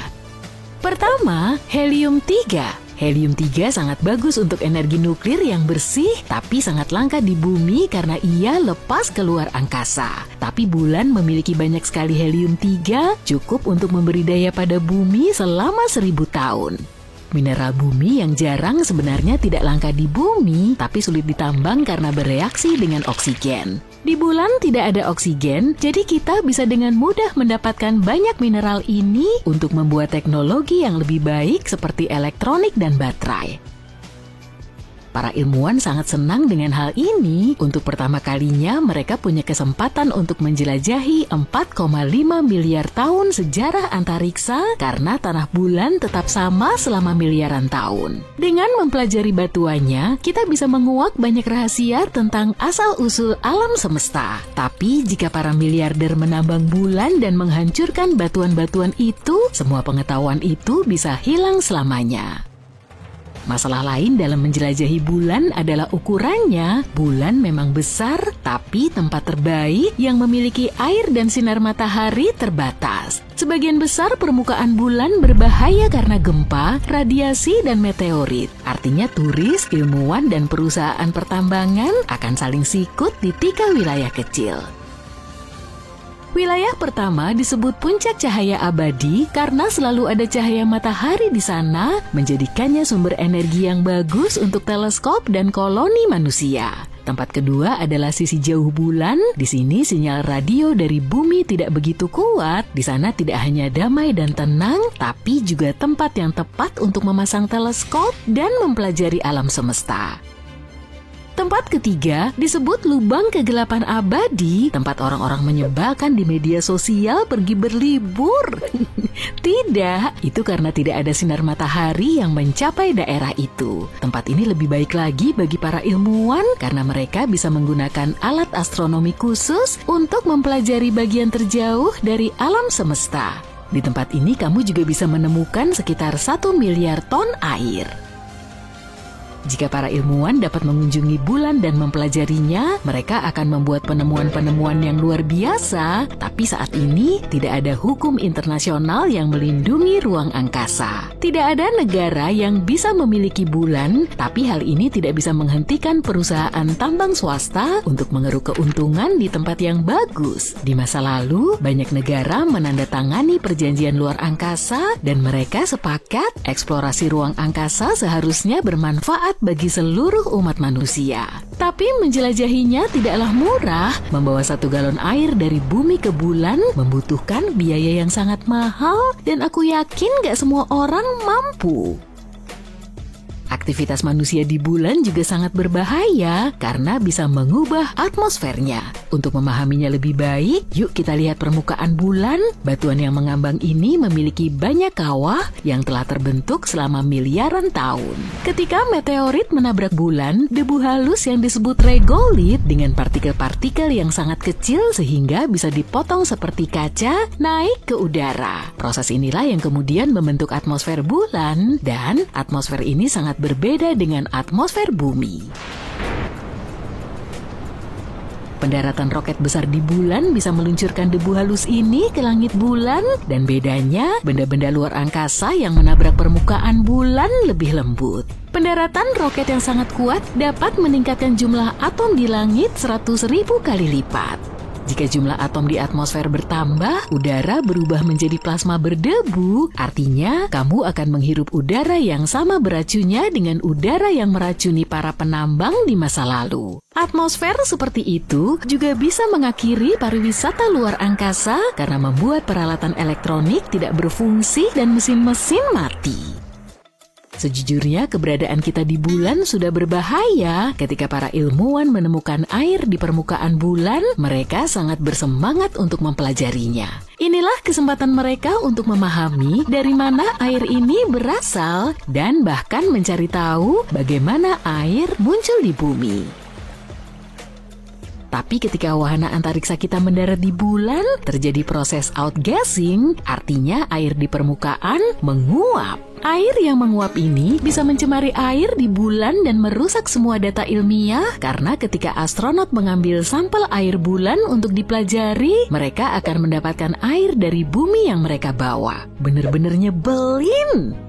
Pertama, helium-3. Helium-3 sangat bagus untuk energi nuklir yang bersih, tapi sangat langka di bumi karena ia lepas keluar angkasa. Tapi bulan memiliki banyak sekali helium-3, cukup untuk memberi daya pada bumi selama 1000 tahun. Mineral bumi yang jarang sebenarnya tidak langka di bumi, tapi sulit ditambang karena bereaksi dengan oksigen. Di bulan tidak ada oksigen, jadi kita bisa dengan mudah mendapatkan banyak mineral ini untuk membuat teknologi yang lebih baik seperti elektronik dan baterai. Para ilmuwan sangat senang dengan hal ini. Untuk pertama kalinya mereka punya kesempatan untuk menjelajahi 4,5 miliar tahun sejarah antariksa karena tanah bulan tetap sama selama miliaran tahun. Dengan mempelajari batuannya, kita bisa menguak banyak rahasia tentang asal-usul alam semesta. Tapi jika para miliarder menambang bulan dan menghancurkan batuan-batuan itu, semua pengetahuan itu bisa hilang selamanya. Masalah lain dalam menjelajahi bulan adalah ukurannya. Bulan memang besar, tapi tempat terbaik yang memiliki air dan sinar matahari terbatas. Sebagian besar permukaan bulan berbahaya karena gempa, radiasi, dan meteorit. Artinya turis, ilmuwan, dan perusahaan pertambangan akan saling sikut di 3 wilayah kecil. Wilayah pertama disebut puncak cahaya abadi karena selalu ada cahaya matahari di sana, menjadikannya sumber energi yang bagus untuk teleskop dan koloni manusia. Tempat kedua adalah sisi jauh bulan. Di sini sinyal radio dari bumi tidak begitu kuat. Di sana tidak hanya damai dan tenang, tapi juga tempat yang tepat untuk memasang teleskop dan mempelajari alam semesta. Tempat ketiga disebut lubang kegelapan abadi, tempat orang-orang menyebalkan di media sosial pergi berlibur. Tidak, itu karena tidak ada sinar matahari yang mencapai daerah itu. Tempat ini lebih baik lagi bagi para ilmuwan karena mereka bisa menggunakan alat astronomi khusus untuk mempelajari bagian terjauh dari alam semesta. Di tempat ini kamu juga bisa menemukan sekitar 1 miliar ton air. Jika para ilmuwan dapat mengunjungi bulan dan mempelajarinya, mereka akan membuat penemuan-penemuan yang luar biasa. Tapi saat ini tidak ada hukum internasional yang melindungi ruang angkasa. Tidak ada negara yang bisa memiliki bulan, tapi hal ini tidak bisa menghentikan perusahaan tambang swasta untuk mengeruk keuntungan di tempat yang bagus. Di masa lalu, banyak negara menandatangani perjanjian luar angkasa dan mereka sepakat eksplorasi ruang angkasa seharusnya bermanfaat bagi seluruh umat manusia. Tapi menjelajahinya tidaklah murah. Membawa 1 galon air dari bumi ke bulan membutuhkan biaya yang sangat mahal dan aku yakin gak semua orang mampu. Aktivitas manusia di bulan juga sangat berbahaya karena bisa mengubah atmosfernya. Untuk memahaminya lebih baik, yuk kita lihat permukaan bulan. Batuan yang mengambang ini memiliki banyak kawah yang telah terbentuk selama miliaran tahun. Ketika meteorit menabrak bulan, debu halus yang disebut regolit dengan partikel-partikel yang sangat kecil sehingga bisa dipotong seperti kaca naik ke udara. Proses inilah yang kemudian membentuk atmosfer bulan dan atmosfer ini sangat berbeda dengan atmosfer bumi. Pendaratan roket besar di bulan bisa meluncurkan debu halus ini ke langit bulan dan bedanya benda-benda luar angkasa yang menabrak permukaan bulan lebih lembut. Pendaratan roket yang sangat kuat dapat meningkatkan jumlah atom di langit 100.000 kali lipat. Jika jumlah atom di atmosfer bertambah, udara berubah menjadi plasma berdebu. Artinya, kamu akan menghirup udara yang sama beracunnya dengan udara yang meracuni para penambang di masa lalu. Atmosfer seperti itu juga bisa mengakhiri pariwisata luar angkasa karena membuat peralatan elektronik tidak berfungsi dan mesin-mesin mati. Sejujurnya, keberadaan kita di bulan sudah berbahaya. Ketika para ilmuwan menemukan air di permukaan bulan, mereka sangat bersemangat untuk mempelajarinya. Inilah kesempatan mereka untuk memahami dari mana air ini berasal dan bahkan mencari tahu bagaimana air muncul di bumi. Tapi ketika wahana antariksa kita mendarat di bulan, terjadi proses outgassing, artinya air di permukaan menguap. Air yang menguap ini bisa mencemari air di bulan dan merusak semua data ilmiah karena ketika astronot mengambil sampel air bulan untuk dipelajari, mereka akan mendapatkan air dari bumi yang mereka bawa. Bener-bener nyebelin.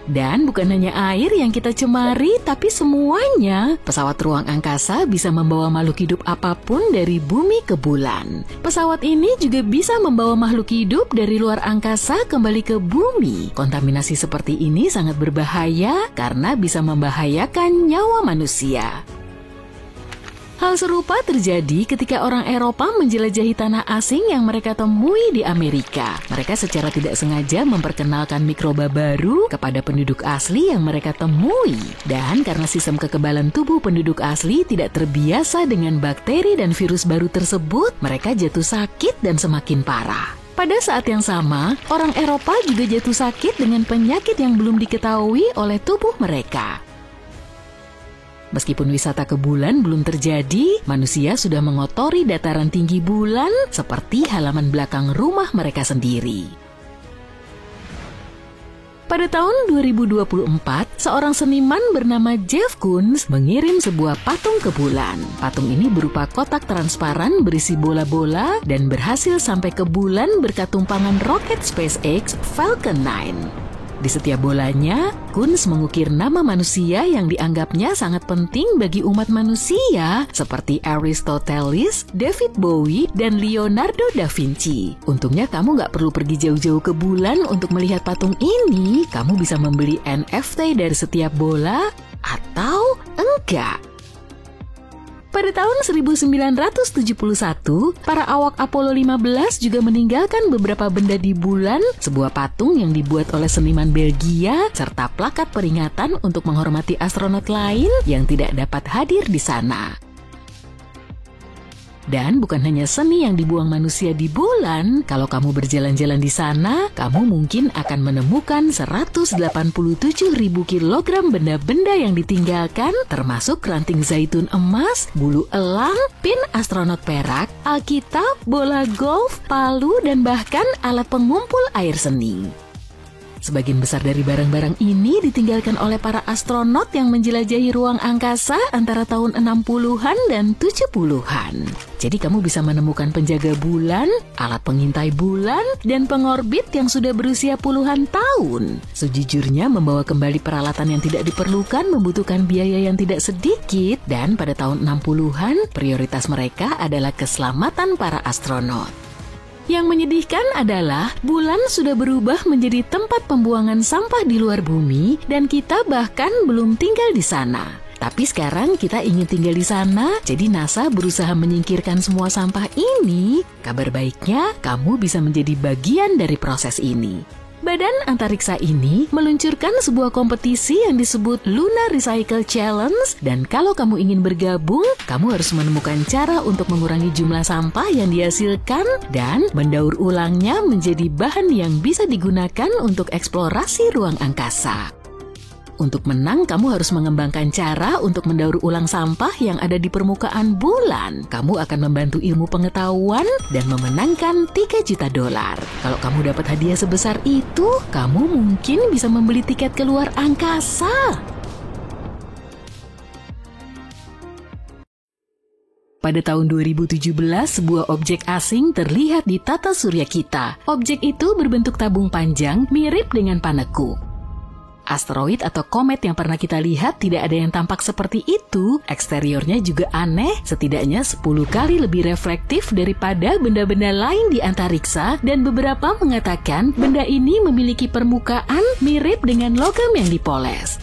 Dan bukan hanya air yang kita cemari, tapi semuanya. Pesawat ruang angkasa bisa membawa makhluk hidup apapun dari bumi ke bulan. Pesawat ini juga bisa membawa makhluk hidup dari luar angkasa kembali ke bumi. Kontaminasi seperti ini sangat berbahaya karena bisa membahayakan nyawa manusia. Hal serupa terjadi ketika orang Eropa menjelajahi tanah asing yang mereka temui di Amerika. Mereka secara tidak sengaja memperkenalkan mikroba baru kepada penduduk asli yang mereka temui. Dan karena sistem kekebalan tubuh penduduk asli tidak terbiasa dengan bakteri dan virus baru tersebut, mereka jatuh sakit dan semakin parah. Pada saat yang sama, orang Eropa juga jatuh sakit dengan penyakit yang belum diketahui oleh tubuh mereka. Meskipun wisata ke bulan belum terjadi, manusia sudah mengotori dataran tinggi bulan seperti halaman belakang rumah mereka sendiri. Pada tahun 2024, seorang seniman bernama Jeff Koons mengirim sebuah patung ke bulan. Patung ini berupa kotak transparan berisi bola-bola dan berhasil sampai ke bulan berkat tumpangan roket SpaceX Falcon 9. Di setiap bolanya, Koons mengukir nama manusia yang dianggapnya sangat penting bagi umat manusia, seperti Aristoteles, David Bowie, dan Leonardo da Vinci. Untungnya kamu nggak perlu pergi jauh-jauh ke bulan untuk melihat patung ini. Kamu bisa membeli NFT dari setiap bola, atau enggak. Pada tahun 1971, para awak Apollo 15 juga meninggalkan beberapa benda di bulan, sebuah patung yang dibuat oleh seniman Belgia, serta plakat peringatan untuk menghormati astronot lain yang tidak dapat hadir di sana. Dan bukan hanya seni yang dibuang manusia di bulan, kalau kamu berjalan-jalan di sana, kamu mungkin akan menemukan 187.000 kilogram benda-benda yang ditinggalkan, termasuk ranting zaitun emas, bulu elang, pin astronot perak, Alkitab, bola golf, palu, dan bahkan alat pengumpul air seni. Sebagian besar dari barang-barang ini ditinggalkan oleh para astronot yang menjelajahi ruang angkasa antara tahun 60-an dan 70-an. Jadi kamu bisa menemukan penjaga bulan, alat pengintai bulan, dan pengorbit yang sudah berusia puluhan tahun. Sejujurnya membawa kembali peralatan yang tidak diperlukan membutuhkan biaya yang tidak sedikit, dan pada tahun 60-an prioritas mereka adalah keselamatan para astronot. Yang menyedihkan adalah bulan sudah berubah menjadi tempat pembuangan sampah di luar bumi dan kita bahkan belum tinggal di sana. Tapi sekarang kita ingin tinggal di sana, jadi NASA berusaha menyingkirkan semua sampah ini. Kabar baiknya, kamu bisa menjadi bagian dari proses ini. Badan antariksa ini meluncurkan sebuah kompetisi yang disebut Lunar Recycle Challenge, dan kalau kamu ingin bergabung, kamu harus menemukan cara untuk mengurangi jumlah sampah yang dihasilkan dan mendaur ulangnya menjadi bahan yang bisa digunakan untuk eksplorasi ruang angkasa. Untuk menang, kamu harus mengembangkan cara untuk mendaur ulang sampah yang ada di permukaan bulan. Kamu akan membantu ilmu pengetahuan dan memenangkan $3 juta. Kalau kamu dapat hadiah sebesar itu, kamu mungkin bisa membeli tiket keluar angkasa. Pada tahun 2017, sebuah objek asing terlihat di tata surya kita. Objek itu berbentuk tabung panjang mirip dengan paneku. Asteroid atau komet yang pernah kita lihat tidak ada yang tampak seperti itu. Eksteriornya juga aneh, setidaknya 10 kali lebih reflektif daripada benda-benda lain di antariksa, dan beberapa mengatakan benda ini memiliki permukaan mirip dengan logam yang dipoles.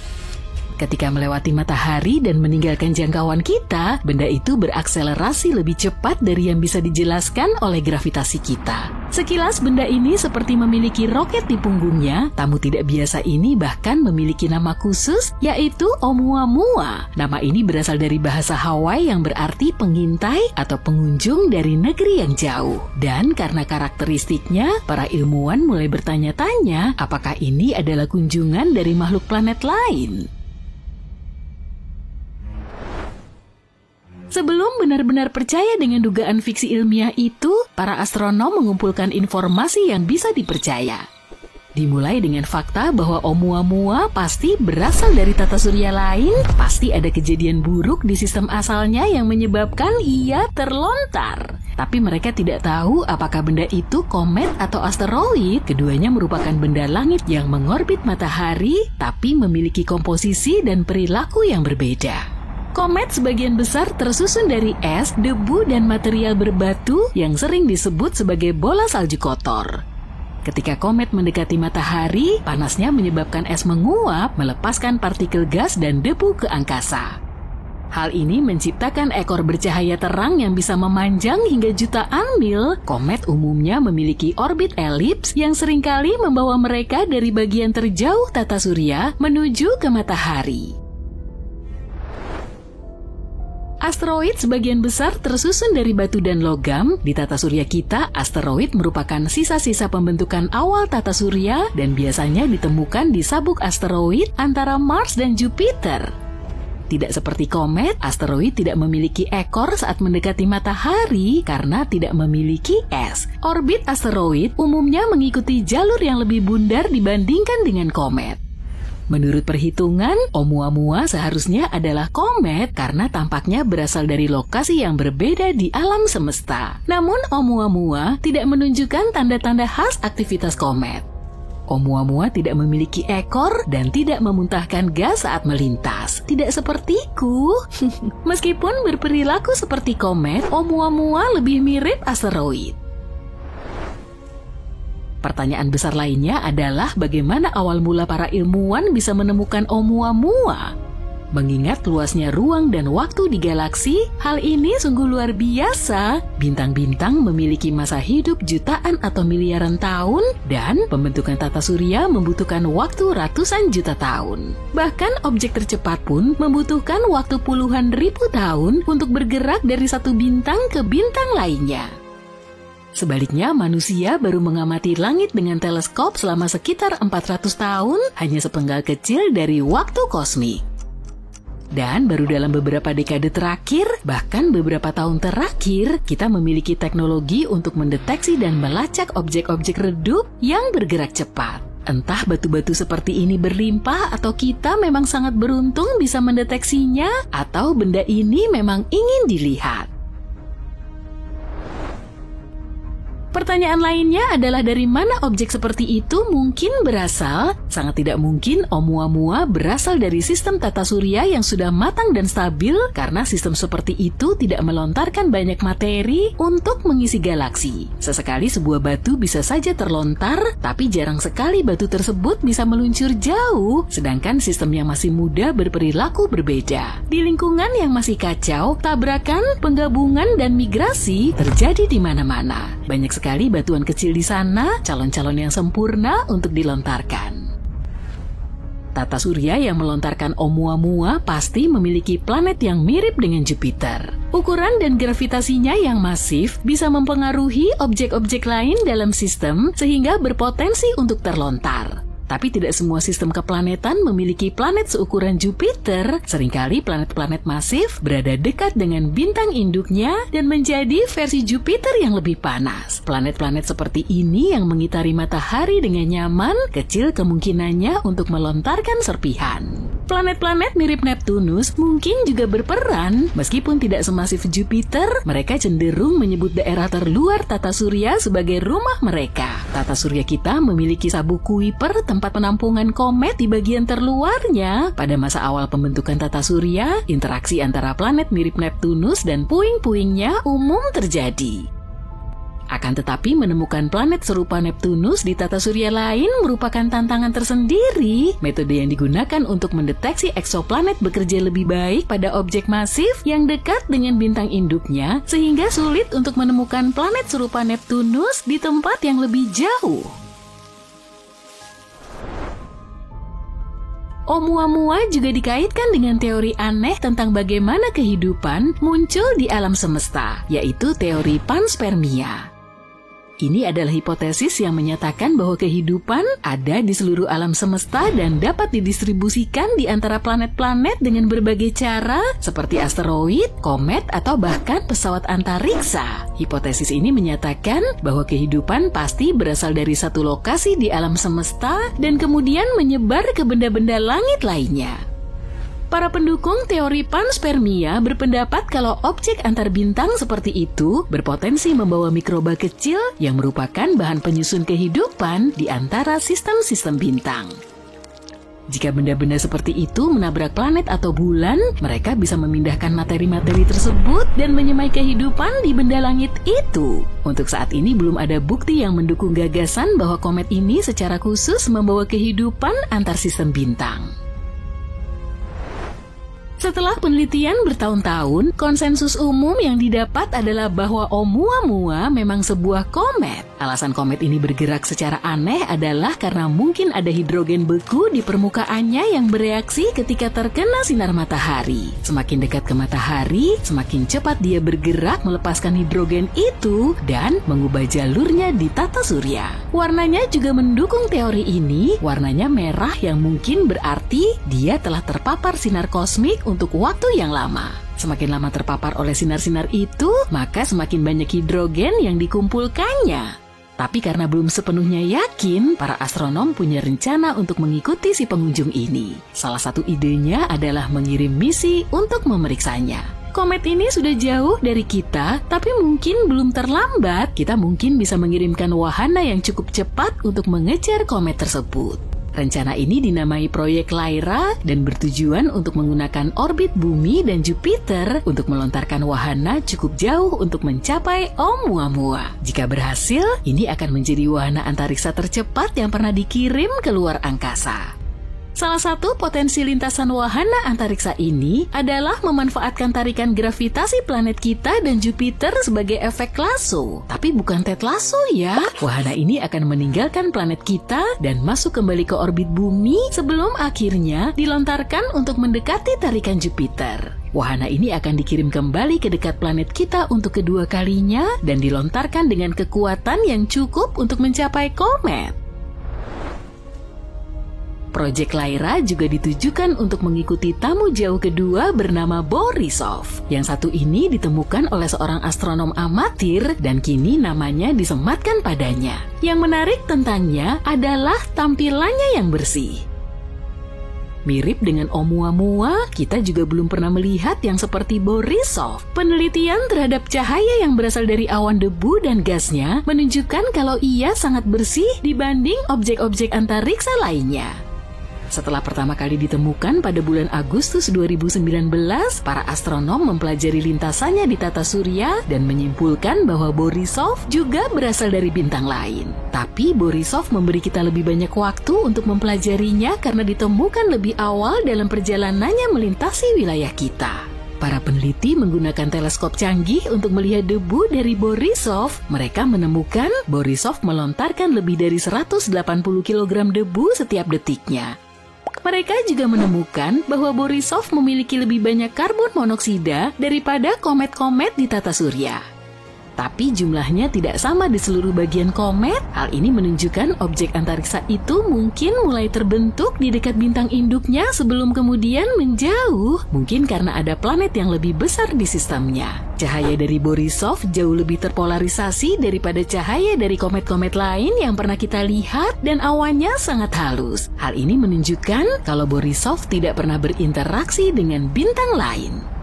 Ketika melewati matahari dan meninggalkan jangkauan kita, benda itu berakselerasi lebih cepat dari yang bisa dijelaskan oleh gravitasi kita. Sekilas benda ini seperti memiliki roket di punggungnya. Tamu tidak biasa ini bahkan memiliki nama khusus, yaitu Oumuamua. Nama ini berasal dari bahasa Hawaii yang berarti pengintai atau pengunjung dari negeri yang jauh. Dan karena karakteristiknya, para ilmuwan mulai bertanya-tanya apakah ini adalah kunjungan dari makhluk planet lain. Sebelum benar-benar percaya dengan dugaan fiksi ilmiah itu, para astronom mengumpulkan informasi yang bisa dipercaya. Dimulai dengan fakta bahwa Oumuamua pasti berasal dari tata surya lain, pasti ada kejadian buruk di sistem asalnya yang menyebabkan ia terlontar. Tapi mereka tidak tahu apakah benda itu komet atau asteroid. Keduanya merupakan benda langit yang mengorbit matahari, tapi memiliki komposisi dan perilaku yang berbeda. Komet sebagian besar tersusun dari es, debu, dan material berbatu yang sering disebut sebagai bola salju kotor. Ketika komet mendekati matahari, panasnya menyebabkan es menguap, melepaskan partikel gas dan debu ke angkasa. Hal ini menciptakan ekor bercahaya terang yang bisa memanjang hingga jutaan mil. Komet umumnya memiliki orbit elips yang seringkali membawa mereka dari bagian terjauh tata surya menuju ke matahari. Asteroid sebagian besar tersusun dari batu dan logam. Di tata surya kita, asteroid merupakan sisa-sisa pembentukan awal tata surya dan biasanya ditemukan di sabuk asteroid antara Mars dan Jupiter. Tidak seperti komet, asteroid tidak memiliki ekor saat mendekati matahari karena tidak memiliki es. Orbit asteroid umumnya mengikuti jalur yang lebih bundar dibandingkan dengan komet. Menurut perhitungan, Oumuamua seharusnya adalah komet karena tampaknya berasal dari lokasi yang berbeda di alam semesta. Namun Oumuamua tidak menunjukkan tanda-tanda khas aktivitas komet. Oumuamua tidak memiliki ekor dan tidak memuntahkan gas saat melintas. Tidak sepertiku. Meskipun berperilaku seperti komet, Oumuamua lebih mirip asteroid. Pertanyaan besar lainnya adalah bagaimana awal mula para ilmuwan bisa menemukan Oumuamua. Mengingat luasnya ruang dan waktu di galaksi, hal ini sungguh luar biasa. Bintang-bintang memiliki masa hidup jutaan atau miliaran tahun, dan pembentukan tata surya membutuhkan waktu ratusan juta tahun. Bahkan objek tercepat pun membutuhkan waktu puluhan ribu tahun untuk bergerak dari satu bintang ke bintang lainnya. Sebaliknya, manusia baru mengamati langit dengan teleskop selama sekitar 400 tahun, hanya sepenggal kecil dari waktu kosmik. Dan baru dalam beberapa dekade terakhir, bahkan beberapa tahun terakhir, kita memiliki teknologi untuk mendeteksi dan melacak objek-objek redup yang bergerak cepat. Entah batu-batu seperti ini berlimpah atau kita memang sangat beruntung bisa mendeteksinya, atau benda ini memang ingin dilihat. Pertanyaan lainnya adalah dari mana objek seperti itu mungkin berasal? Sangat tidak mungkin Oumuamua berasal dari sistem tata surya yang sudah matang dan stabil karena sistem seperti itu tidak melontarkan banyak materi untuk mengisi galaksi. Sesekali sebuah batu bisa saja terlontar, tapi jarang sekali batu tersebut bisa meluncur jauh, sedangkan sistem yang masih muda berperilaku berbeda. Di lingkungan yang masih kacau, tabrakan, penggabungan, dan migrasi terjadi di mana-mana. Banyak sekali batuan kecil di sana, calon-calon yang sempurna untuk dilontarkan. Tata surya yang melontarkan Oumuamua pasti memiliki planet yang mirip dengan Jupiter. Ukuran dan gravitasinya yang masif bisa mempengaruhi objek-objek lain dalam sistem sehingga berpotensi untuk terlontar. Tapi tidak semua sistem keplanetan memiliki planet seukuran Jupiter. Seringkali planet-planet masif berada dekat dengan bintang induknya dan menjadi versi Jupiter yang lebih panas. Planet-planet seperti ini yang mengitari matahari dengan nyaman, kecil kemungkinannya untuk melontarkan serpihan. Planet-planet mirip Neptunus mungkin juga berperan. Meskipun tidak semasif Jupiter, mereka cenderung menyebut daerah terluar tata surya sebagai rumah mereka. Tata surya kita memiliki sabuk Kuiper, tempat penampungan komet di bagian terluarnya. Pada masa awal pembentukan tata surya, interaksi antara planet mirip Neptunus dan puing-puingnya umum terjadi. Akan tetapi menemukan planet serupa Neptunus di tata surya lain merupakan tantangan tersendiri. Metode yang digunakan untuk mendeteksi eksoplanet bekerja lebih baik pada objek masif yang dekat dengan bintang induknya, sehingga sulit untuk menemukan planet serupa Neptunus di tempat yang lebih jauh. Oumuamua juga dikaitkan dengan teori aneh tentang bagaimana kehidupan muncul di alam semesta, yaitu teori panspermia. Ini adalah hipotesis yang menyatakan bahwa kehidupan ada di seluruh alam semesta dan dapat didistribusikan di antara planet-planet dengan berbagai cara seperti asteroid, komet, atau bahkan pesawat antariksa. Hipotesis ini menyatakan bahwa kehidupan pasti berasal dari satu lokasi di alam semesta dan kemudian menyebar ke benda-benda langit lainnya. Para pendukung teori panspermia berpendapat kalau objek antar bintang seperti itu berpotensi membawa mikroba kecil yang merupakan bahan penyusun kehidupan di antara sistem-sistem bintang. Jika benda-benda seperti itu menabrak planet atau bulan, mereka bisa memindahkan materi-materi tersebut dan menyemai kehidupan di benda langit itu. Untuk saat ini belum ada bukti yang mendukung gagasan bahwa komet ini secara khusus membawa kehidupan antar sistem bintang. Setelah penelitian bertahun-tahun, konsensus umum yang didapat adalah bahwa Oumuamua memang sebuah komet. Alasan komet ini bergerak secara aneh adalah karena mungkin ada hidrogen beku di permukaannya yang bereaksi ketika terkena sinar matahari. Semakin dekat ke matahari, semakin cepat dia bergerak melepaskan hidrogen itu dan mengubah jalurnya di tata surya. Warnanya juga mendukung teori ini, warnanya merah yang mungkin berarti dia telah terpapar sinar kosmik untuk waktu yang lama. Semakin lama terpapar oleh sinar-sinar itu, maka semakin banyak hidrogen yang dikumpulkannya. Tapi karena belum sepenuhnya yakin, para astronom punya rencana untuk mengikuti si pengunjung ini. Salah satu idenya adalah mengirim misi untuk memeriksanya. Komet ini sudah jauh dari kita, tapi mungkin belum terlambat. Kita mungkin bisa mengirimkan wahana yang cukup cepat untuk mengejar komet tersebut. Rencana ini dinamai Proyek Lyra dan bertujuan untuk menggunakan orbit Bumi dan Jupiter untuk melontarkan wahana cukup jauh untuk mencapai Oumuamua. Jika berhasil, ini akan menjadi wahana antariksa tercepat yang pernah dikirim ke luar angkasa. Salah satu potensi lintasan wahana antariksa ini adalah memanfaatkan tarikan gravitasi planet kita dan Jupiter sebagai efek lasso. Tapi bukan Ted Lasso ya. Wahana ini akan meninggalkan planet kita dan masuk kembali ke orbit Bumi sebelum akhirnya dilontarkan untuk mendekati tarikan Jupiter. Wahana ini akan dikirim kembali ke dekat planet kita untuk kedua kalinya dan dilontarkan dengan kekuatan yang cukup untuk mencapai komet. Proyek Lyra juga ditujukan untuk mengikuti tamu jauh kedua bernama Borisov. Yang satu ini ditemukan oleh seorang astronom amatir dan kini namanya disematkan padanya. Yang menarik tentangnya adalah tampilannya yang bersih. Mirip dengan Oumuamua, kita juga belum pernah melihat yang seperti Borisov. Penelitian terhadap cahaya yang berasal dari awan debu dan gasnya menunjukkan kalau ia sangat bersih dibanding objek-objek antariksa lainnya. Setelah pertama kali ditemukan pada bulan Agustus 2019, para astronom mempelajari lintasannya di tata surya dan menyimpulkan bahwa Borisov juga berasal dari bintang lain. Tapi Borisov memberi kita lebih banyak waktu untuk mempelajarinya karena ditemukan lebih awal dalam perjalanannya melintasi wilayah kita. Para peneliti menggunakan teleskop canggih untuk melihat debu dari Borisov. Mereka menemukan Borisov melontarkan lebih dari 180 kg debu setiap detiknya. Mereka juga menemukan bahwa Borisov memiliki lebih banyak karbon monoksida daripada komet-komet di tata surya. Tapi jumlahnya tidak sama di seluruh bagian komet. Hal ini menunjukkan objek antariksa itu mungkin mulai terbentuk di dekat bintang induknya sebelum kemudian menjauh. Mungkin karena ada planet yang lebih besar di sistemnya. Cahaya dari Borisov jauh lebih terpolarisasi daripada cahaya dari komet-komet lain yang pernah kita lihat dan awannya sangat halus. Hal ini menunjukkan kalau Borisov tidak pernah berinteraksi dengan bintang lain.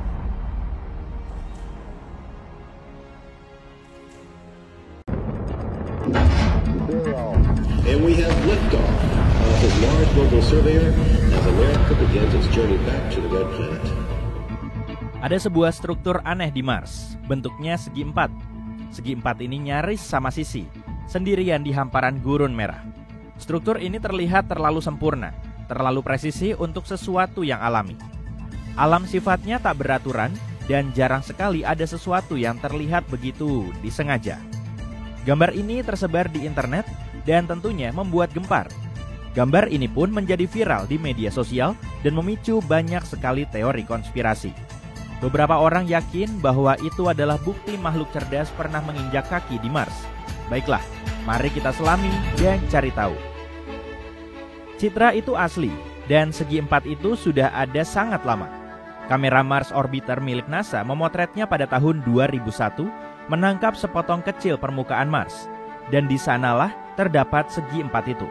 And we have liftoff of Mars Mobile Surveyor as America begins its journey back to the Red Planet. Ada sebuah struktur aneh di Mars, bentuknya segi empat. Segi empat ini nyaris sama sisi, sendirian di hamparan gurun merah. Struktur ini terlihat terlalu sempurna, terlalu presisi untuk sesuatu yang alami. Alam sifatnya tak beraturan dan jarang sekali ada sesuatu yang terlihat begitu disengaja. Gambar ini tersebar di internet dan tentunya membuat gempar. Gambar ini pun menjadi viral di media sosial dan memicu banyak sekali teori konspirasi. Beberapa orang yakin bahwa itu adalah bukti makhluk cerdas pernah menginjak kaki di Mars. Baiklah, mari kita selami dan cari tahu. Citra itu asli, dan segi empat itu sudah ada sangat lama. Kamera Mars Orbiter milik NASA memotretnya pada tahun 2001, menangkap sepotong kecil permukaan Mars, dan di sanalah terdapat segi empat itu.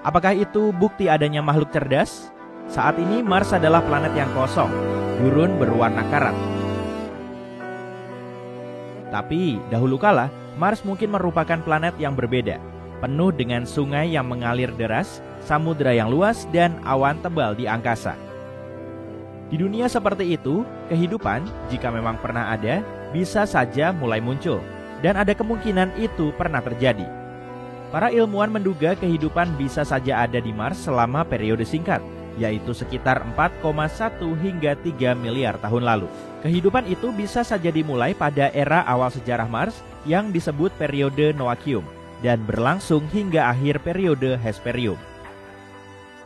Apakah itu bukti adanya makhluk cerdas? Saat ini Mars adalah planet yang kosong, gurun berwarna karat. Tapi dahulu kala, Mars mungkin merupakan planet yang berbeda, penuh dengan sungai yang mengalir deras, samudera yang luas, dan awan tebal di angkasa. Di dunia seperti itu, kehidupan, jika memang pernah ada, bisa saja mulai muncul, dan ada kemungkinan itu pernah terjadi. Para ilmuwan menduga kehidupan bisa saja ada di Mars selama periode singkat, yaitu sekitar 4,1 hingga 3 miliar tahun lalu. Kehidupan itu bisa saja dimulai pada era awal sejarah Mars yang disebut periode Noachium dan berlangsung hingga akhir periode Hesperium.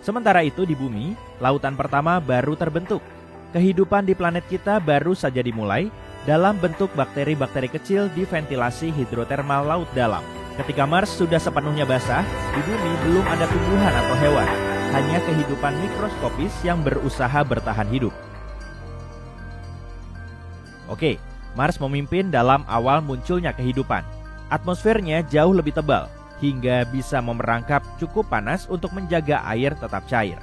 Sementara itu di bumi, lautan pertama baru terbentuk. Kehidupan di planet kita baru saja dimulai dalam bentuk bakteri-bakteri kecil di ventilasi hidrotermal laut dalam. Ketika Mars sudah sepenuhnya basah, di bumi belum ada tumbuhan atau hewan, hanya kehidupan mikroskopis yang berusaha bertahan hidup. Oke, Mars memimpin dalam awal munculnya kehidupan. Atmosfernya jauh lebih tebal, hingga bisa memerangkap cukup panas untuk menjaga air tetap cair.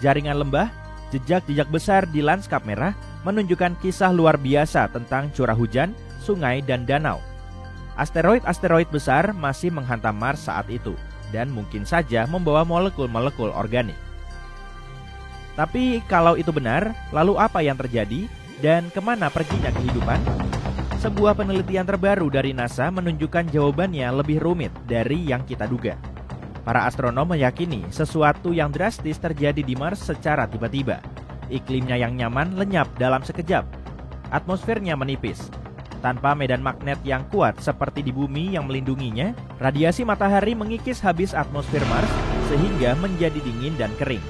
Jaringan lembah, jejak-jejak besar di lanskap merah menunjukkan kisah luar biasa tentang curah hujan, sungai, dan danau. Asteroid-asteroid besar masih menghantam Mars saat itu, dan mungkin saja membawa molekul-molekul organik. Tapi kalau itu benar, lalu apa yang terjadi dan kemana perginya kehidupan? Sebuah penelitian terbaru dari NASA menunjukkan jawabannya lebih rumit dari yang kita duga. Para astronom meyakini sesuatu yang drastis terjadi di Mars secara tiba-tiba. Iklimnya yang nyaman lenyap dalam sekejap. Atmosfernya menipis. Tanpa medan magnet yang kuat seperti di bumi yang melindunginya, radiasi matahari mengikis habis atmosfer Mars sehingga menjadi dingin dan kering.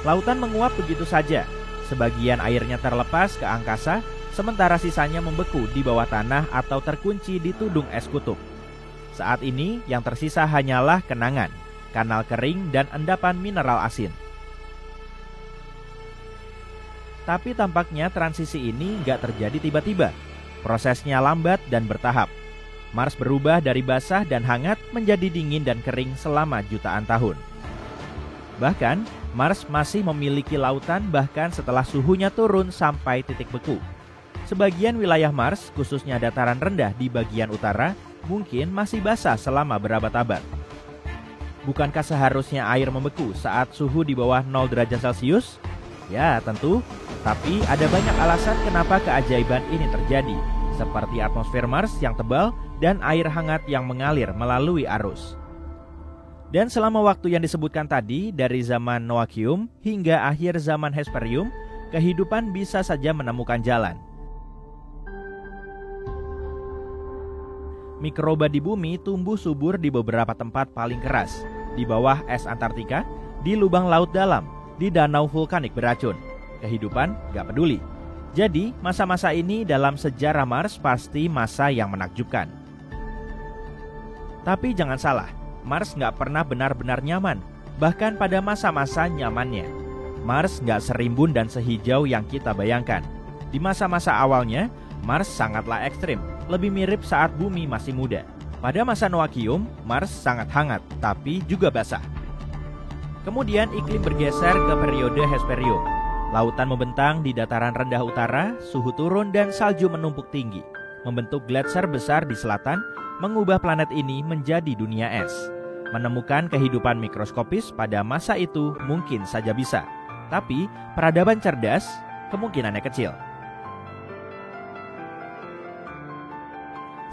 Lautan menguap begitu saja. Sebagian airnya terlepas ke angkasa, sementara sisanya membeku di bawah tanah atau terkunci di tudung es kutub. Saat ini yang tersisa hanyalah kenangan, kanal kering, dan endapan mineral asin. Tapi tampaknya transisi ini nggak terjadi tiba-tiba. Prosesnya lambat dan bertahap. Mars berubah dari basah dan hangat menjadi dingin dan kering selama jutaan tahun. Bahkan, Mars masih memiliki lautan bahkan setelah suhunya turun sampai titik beku. Sebagian wilayah Mars, khususnya dataran rendah di bagian utara, mungkin masih basah selama berabad-abad. Bukankah seharusnya air membeku saat suhu di bawah 0 derajat Celcius? Ya, tentu. Tapi ada banyak alasan kenapa keajaiban ini terjadi, seperti atmosfer Mars yang tebal dan air hangat yang mengalir melalui arus. Dan selama waktu yang disebutkan tadi, dari zaman Noachium hingga akhir zaman Hesperium, kehidupan bisa saja menemukan jalan. Mikroba di bumi tumbuh subur di beberapa tempat paling keras, di bawah es Antartika, di lubang laut dalam, di danau vulkanik beracun. Kehidupan gak peduli. Jadi masa-masa ini dalam sejarah Mars pasti masa yang menakjubkan. Tapi jangan salah, Mars gak pernah benar-benar nyaman, bahkan pada masa-masa nyamannya. Mars gak serimbun dan sehijau yang kita bayangkan. Di masa-masa awalnya, Mars sangatlah ekstrim, lebih mirip saat bumi masih muda. Pada masa Noachium, Mars sangat hangat, tapi juga basah. Kemudian iklim bergeser ke periode Hesperium. Lautan membentang di dataran rendah utara, suhu turun dan salju menumpuk tinggi, membentuk gletser besar di selatan, mengubah planet ini menjadi dunia es. Menemukan kehidupan mikroskopis pada masa itu mungkin saja bisa, tapi peradaban cerdas kemungkinannya kecil.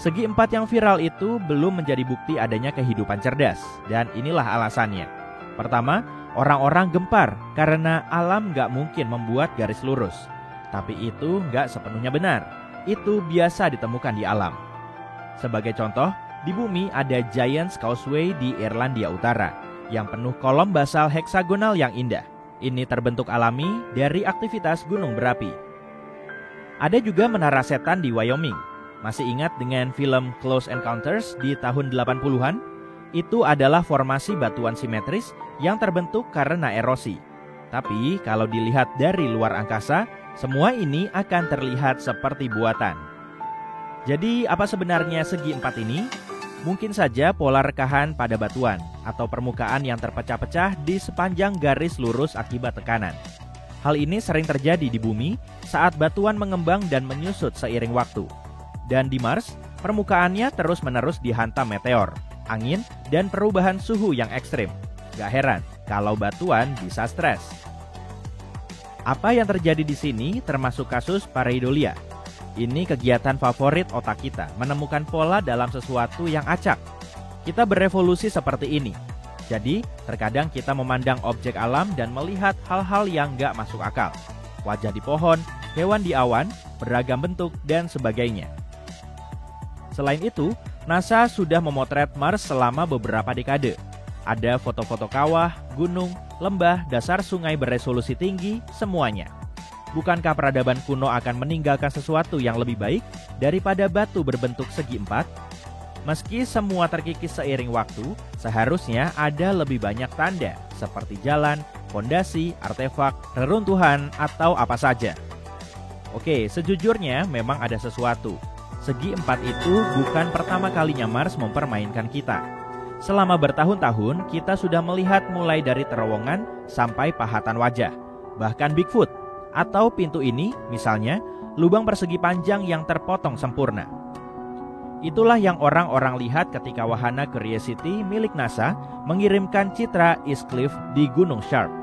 Segi empat yang viral itu belum menjadi bukti adanya kehidupan cerdas, dan inilah alasannya. Pertama, orang-orang gempar karena alam gak mungkin membuat garis lurus. Tapi itu gak sepenuhnya benar. Itu biasa ditemukan di alam. Sebagai contoh, di bumi ada Giant's Causeway di Irlandia Utara yang penuh kolom basal heksagonal yang indah. Ini terbentuk alami dari aktivitas gunung berapi. Ada juga Menara Setan di Wyoming. Masih ingat dengan film Close Encounters di tahun 80-an? Itu adalah formasi batuan simetris yang terbentuk karena erosi. Tapi kalau dilihat dari luar angkasa, semua ini akan terlihat seperti buatan. Jadi apa sebenarnya segi empat ini? Mungkin saja pola rekahan pada batuan atau permukaan yang terpecah-pecah di sepanjang garis lurus akibat tekanan. Hal ini sering terjadi di bumi saat batuan mengembang dan menyusut seiring waktu. Dan di Mars, permukaannya terus-menerus dihantam meteor, angin, dan perubahan suhu yang ekstrim. Gak heran kalau batuan bisa stres. Apa yang terjadi di sini termasuk kasus pareidolia. Ini kegiatan favorit otak kita, menemukan pola dalam sesuatu yang acak. Kita berevolusi seperti ini. Jadi, terkadang kita memandang objek alam dan melihat hal-hal yang gak masuk akal. Wajah di pohon, hewan di awan, beragam bentuk, dan sebagainya. Selain itu, NASA sudah memotret Mars selama beberapa dekade. Ada foto-foto kawah, gunung, lembah, dasar sungai beresolusi tinggi, semuanya. Bukankah peradaban kuno akan meninggalkan sesuatu yang lebih baik daripada batu berbentuk segi empat? Meski semua terkikis seiring waktu, seharusnya ada lebih banyak tanda seperti jalan, fondasi, artefak, reruntuhan, atau apa saja. Oke, sejujurnya memang ada sesuatu. Segi empat itu bukan pertama kalinya Mars mempermainkan kita. Selama bertahun-tahun, kita sudah melihat mulai dari terowongan sampai pahatan wajah, bahkan Bigfoot. Atau pintu ini, misalnya, lubang persegi panjang yang terpotong sempurna. Itulah yang orang-orang lihat ketika wahana Curiosity milik NASA mengirimkan citra East Cliff di Gunung Sharp.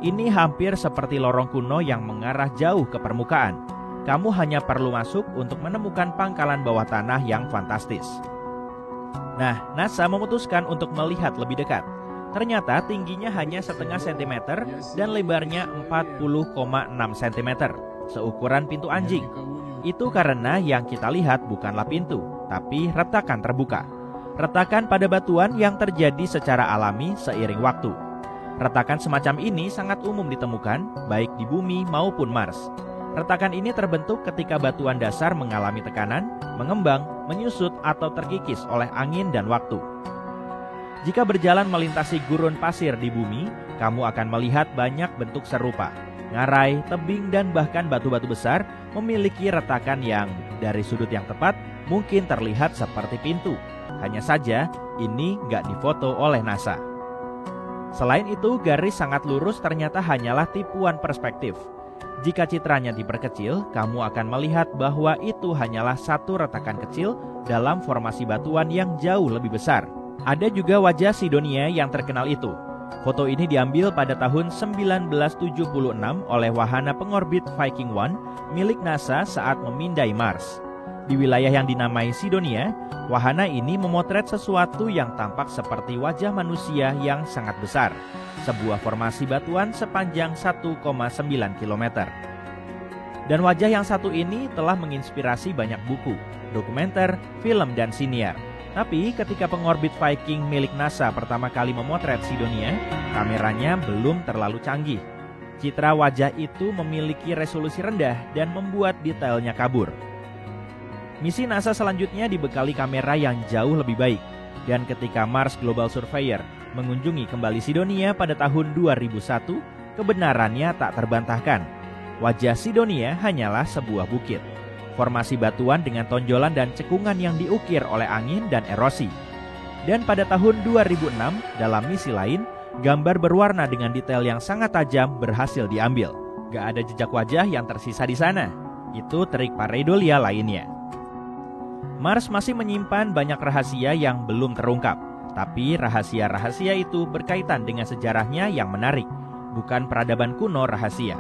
Ini hampir seperti lorong kuno yang mengarah jauh ke permukaan. Kamu hanya perlu masuk untuk menemukan pangkalan bawah tanah yang fantastis. Nah, NASA memutuskan untuk melihat lebih dekat. Ternyata tingginya hanya setengah sentimeter dan lebarnya 40,6 cm, seukuran pintu anjing. Itu karena yang kita lihat bukanlah pintu, tapi retakan terbuka. Retakan pada batuan yang terjadi secara alami seiring waktu. Retakan semacam ini sangat umum ditemukan, baik di bumi maupun Mars. Retakan ini terbentuk ketika batuan dasar mengalami tekanan, mengembang, menyusut, atau terkikis oleh angin dan waktu. Jika berjalan melintasi gurun pasir di bumi, kamu akan melihat banyak bentuk serupa. Ngarai, tebing, dan bahkan batu-batu besar memiliki retakan yang dari sudut yang tepat mungkin terlihat seperti pintu. Hanya saja, ini nggak difoto oleh NASA. Selain itu, garis sangat lurus ternyata hanyalah tipuan perspektif. Jika citranya diperkecil, kamu akan melihat bahwa itu hanyalah satu retakan kecil dalam formasi batuan yang jauh lebih besar. Ada juga wajah Sidonia yang terkenal itu. Foto ini diambil pada tahun 1976 oleh wahana pengorbit Viking 1 milik NASA saat memindai Mars. Di wilayah yang dinamai Sidonia, wahana ini memotret sesuatu yang tampak seperti wajah manusia yang sangat besar. Sebuah formasi batuan sepanjang 1,9 km. Dan wajah yang satu ini telah menginspirasi banyak buku, dokumenter, film, dan siniar. Tapi ketika pengorbit Viking milik NASA pertama kali memotret Sidonia, kameranya belum terlalu canggih. Citra wajah itu memiliki resolusi rendah dan membuat detailnya kabur. Misi NASA selanjutnya dibekali kamera yang jauh lebih baik. Dan ketika Mars Global Surveyor mengunjungi kembali Sidonia pada tahun 2001, kebenarannya tak terbantahkan. Wajah Sidonia hanyalah sebuah bukit. Formasi batuan dengan tonjolan dan cekungan yang diukir oleh angin dan erosi. Dan pada tahun 2006, dalam misi lain, gambar berwarna dengan detail yang sangat tajam berhasil diambil. Gak ada jejak wajah yang tersisa di sana. Itu trik pareidolia lainnya. Mars masih menyimpan banyak rahasia yang belum terungkap. Tapi rahasia-rahasia itu berkaitan dengan sejarahnya yang menarik, bukan peradaban kuno rahasia.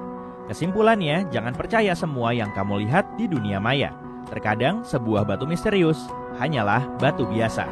Kesimpulannya, jangan percaya semua yang kamu lihat di dunia maya. Terkadang sebuah batu misterius hanyalah batu biasa.